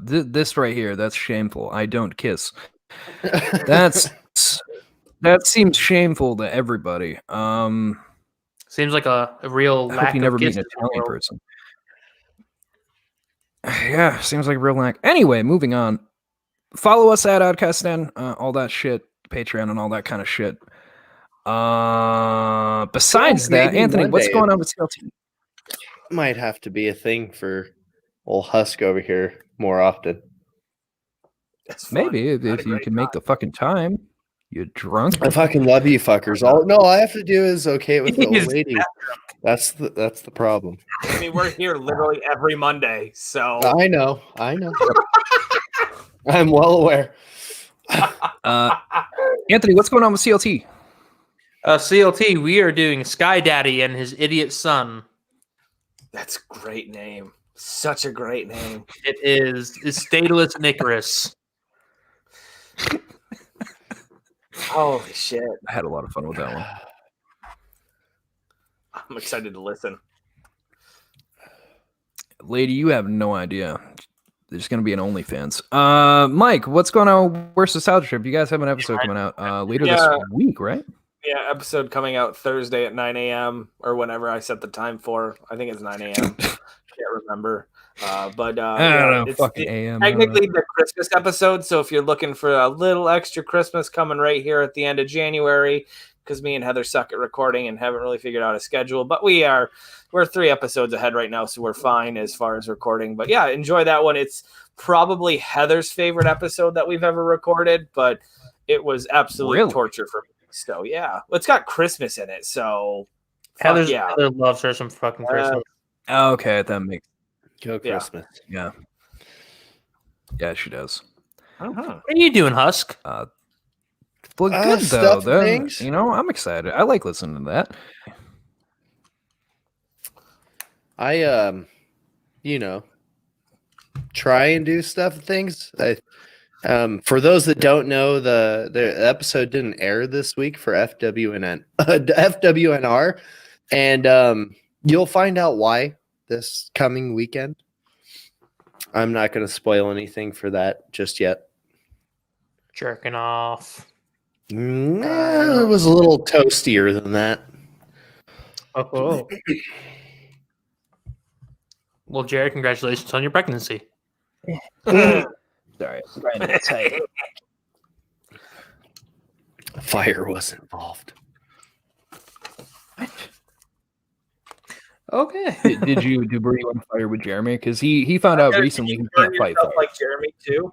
this right here, that's shameful. I don't kiss. That seems shameful to everybody. Seems like a real lack you never of meet an Italian person. Yeah, seems like a real lack. Anyway, moving on. Follow us at Oddcast, all that shit, Patreon, and all that kind of shit. Besides that, Anthony, what's going on with CLT? Might have to be a thing for old Husk over here more often. Maybe if you can make the fucking time. You drunk? I fucking love you fuckers. All I have to do is okay with the old lady. That's the problem. I mean, we're here literally every Monday, so I know. I'm well aware. Anthony, what's going on with CLT? CLT, we are doing Sky Daddy and his idiot son. That's a great name. Such a great name. It is Stateless Nicarus. Holy shit. I had a lot of fun with that one. I'm excited to listen. Lady, you have no idea. There's going to be an OnlyFans. Mike, what's going on with Worst Nostalgia Trip? You guys have an episode coming out later this week, right? Yeah, episode coming out Thursday at 9 a.m. or whenever I set the time for. I think it's 9 a.m. Can't remember. But I don't know, it's fucking AM. Technically the Christmas episode. So if you're looking for a little extra Christmas coming right here at the end of January, because me and Heather suck at recording and haven't really figured out a schedule. But we're 3 episodes ahead right now, so we're fine as far as recording. But yeah, enjoy that one. It's probably Heather's favorite episode that we've ever recorded, but it was absolute torture for me. So yeah, it's got Christmas in it. So Heather loves her some fucking Christmas. Okay, that makes Christmas. Yeah, she does. What are you doing, Husk? Well, good though. Things. I'm excited. I like listening to that. I try and do stuff and things. For those that don't know, the episode didn't air this week for FWNR, and you'll find out why this coming weekend. I'm not going to spoil anything for that just yet. Jerking off. It was a little toastier than that. Oh. Well, Jared, congratulations on your pregnancy. Sorry, right tight. Fire was involved. Okay. Did you were you on fire with Jeremy? Because he found out recently he can't fight fire. Like Jeremy too.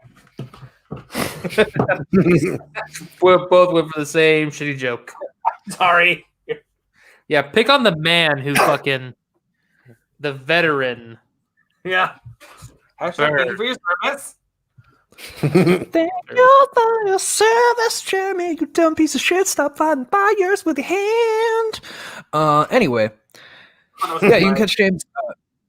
We both went for the same shitty joke. Sorry. Yeah, pick on the man who fucking the veteran. Yeah. Hashtag thank you for your service. Thank you for your service, Jeremy. You dumb piece of shit. Stop fighting fires with your hand. Anyway. Yeah, you can catch James,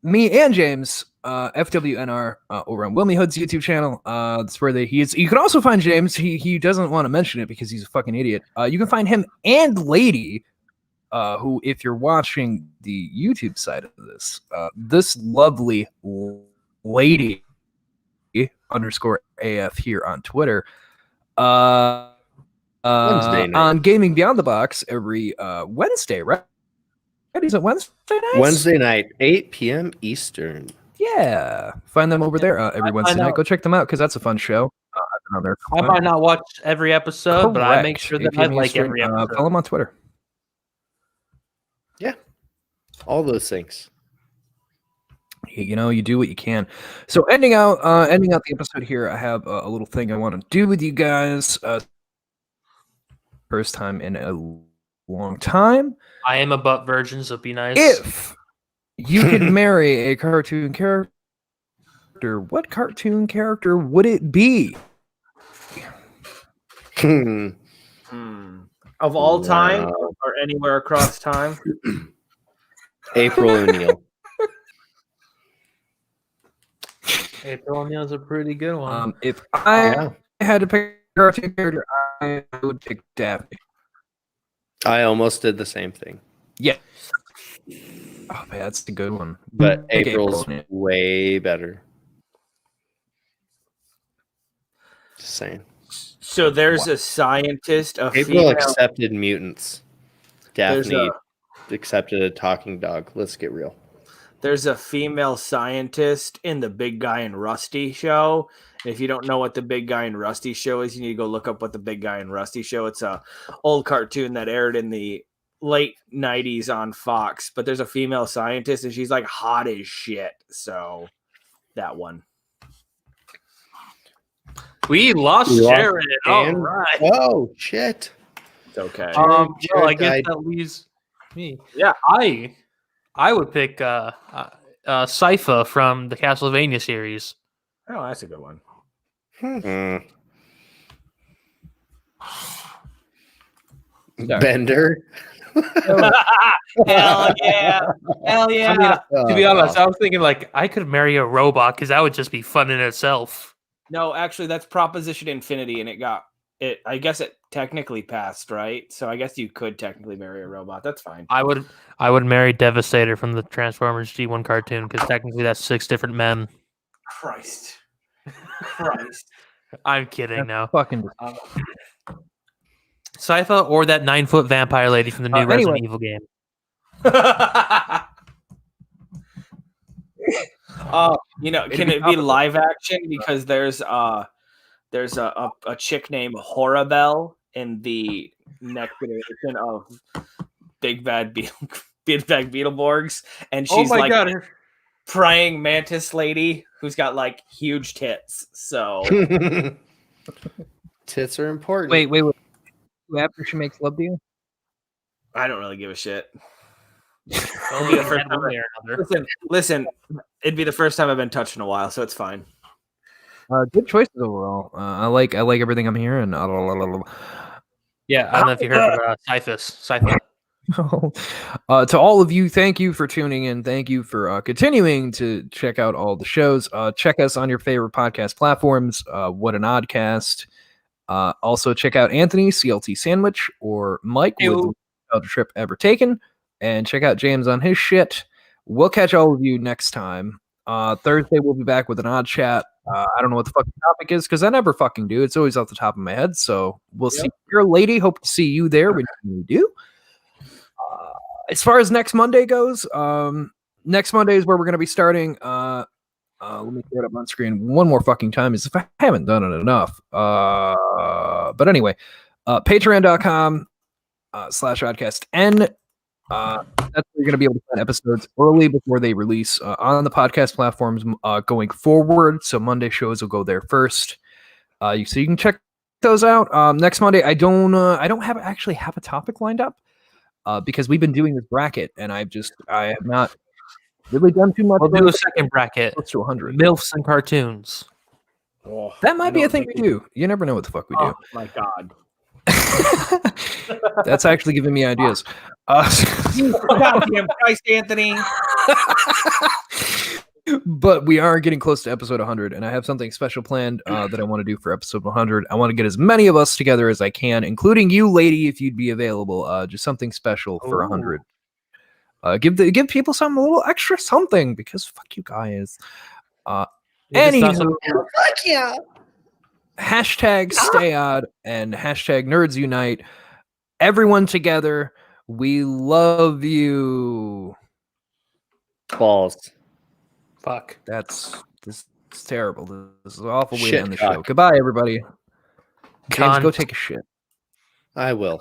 me and James, FWNR, over on Wilmy Hood's YouTube channel. That's where he is. You can also find James. He doesn't want to mention it because he's a fucking idiot. You can find him and Lady, who, if you're watching the YouTube side of this, this lovely lady _AF here on Twitter, on Gaming Beyond the Box every Wednesday, right? Is it Wednesday night? Wednesday night, 8 p.m. Eastern. Yeah. Find them over there every Wednesday night. Go check them out because that's a fun show. I might not watch every episode, but I make sure that I like every episode. Follow them on Twitter. Yeah. All those things. You do what you can. So ending out the episode here, I have a little thing I want to do with you guys. First time in a long time. I am a butt virgin, so be nice. If you could marry a cartoon character, what cartoon character would it be? Of all time or anywhere across time? April O'Neil. April O'Neil's a pretty good one. If I had to pick a cartoon character, I would pick Daphne. I almost did the same thing. Yeah. Oh man, that's a good one. But April's way better. Just saying. So there's a scientist. April accepted mutants. Daphne accepted a talking dog. Let's get real. There's a female scientist in the Big Guy and Rusty show. And if you don't know what the Big Guy and Rusty show is, you need to go look up what the Big Guy and Rusty show. It's a old cartoon that aired in the late 90s on Fox. But there's a female scientist, and she's like hot as shit. So that one. We lost Jared. All right. Oh shit. It's okay. Well, I guess that leaves me. Yeah, I would pick Sypha from the Castlevania series. Oh, that's a good one. Bender. Hell yeah. Hell yeah. I mean, to be honest, I was thinking like I could marry a robot because that would just be fun in itself. No, actually, that's Proposition Infinity, and I guess it technically passed, right? So I guess you could technically marry a robot. That's fine. I would marry Devastator from the Transformers G1 cartoon because technically that's 6 different men. Christ. I'm kidding now. Fucking Sypha or that 9-foot vampire lady from the new Resident Evil game. Can it be live action? Because there's a chick named Horabelle in the next iteration of Big Bad Beetleborgs, and she's God. praying mantis lady who's got like huge tits. So tits are important. Wait. After she makes love to you? I don't really give a shit. Only the first time Listen, it'd be the first time I've been touched in a while, so it's fine. Good choices overall. I like everything I'm hearing. Yeah, I don't know if you heard of Syphus. To all of you, thank you for tuning in. Thank you for continuing to check out all the shows. Check us on your favorite podcast platforms. What an Oddcast. Also check out Anthony, CLT Sandwich, or Mike with the Without a Trip Ever Taken. And check out James on his shit. We'll catch all of you next time. Thursday we'll be back with an odd chat. I don't know what the fucking topic is because I never fucking do. It's always off the top of my head. So we'll see. Your lady, hope to see you there when you do. As far as next Monday goes, next Monday is where we're going to be starting. Let me throw it up on screen one more fucking time as if I haven't done it enough. But anyway, patreon.com/oddcastn. That's where you're going to be able to find episodes early before they release on the podcast platforms going forward. So Monday shows will go there first. So you can check those out. Next Monday, I don't actually have a topic lined up because we've been doing this bracket, and I have not really done too much. We'll do a second bracket. Close to 100. MILFs and cartoons. Oh, that might be a thing we do. You never know what the fuck we do. Oh my god. That's actually giving me ideas. Goddamn Christ, Anthony. But we are getting close to episode 100, and I have something special planned that I want to do for episode 100. I want to get as many of us together as I can, including you, lady, if you'd be available. Just something special for 100. Give people something, a little extra something, because fuck you guys. Anywho, fuck yeah. Hashtag stay odd and hashtag nerds unite. Everyone together. We love you. Balls. Fuck. This is terrible. This is an awful way Shit to end the cock. show. Goodbye, everybody. James, go take a shit. I will.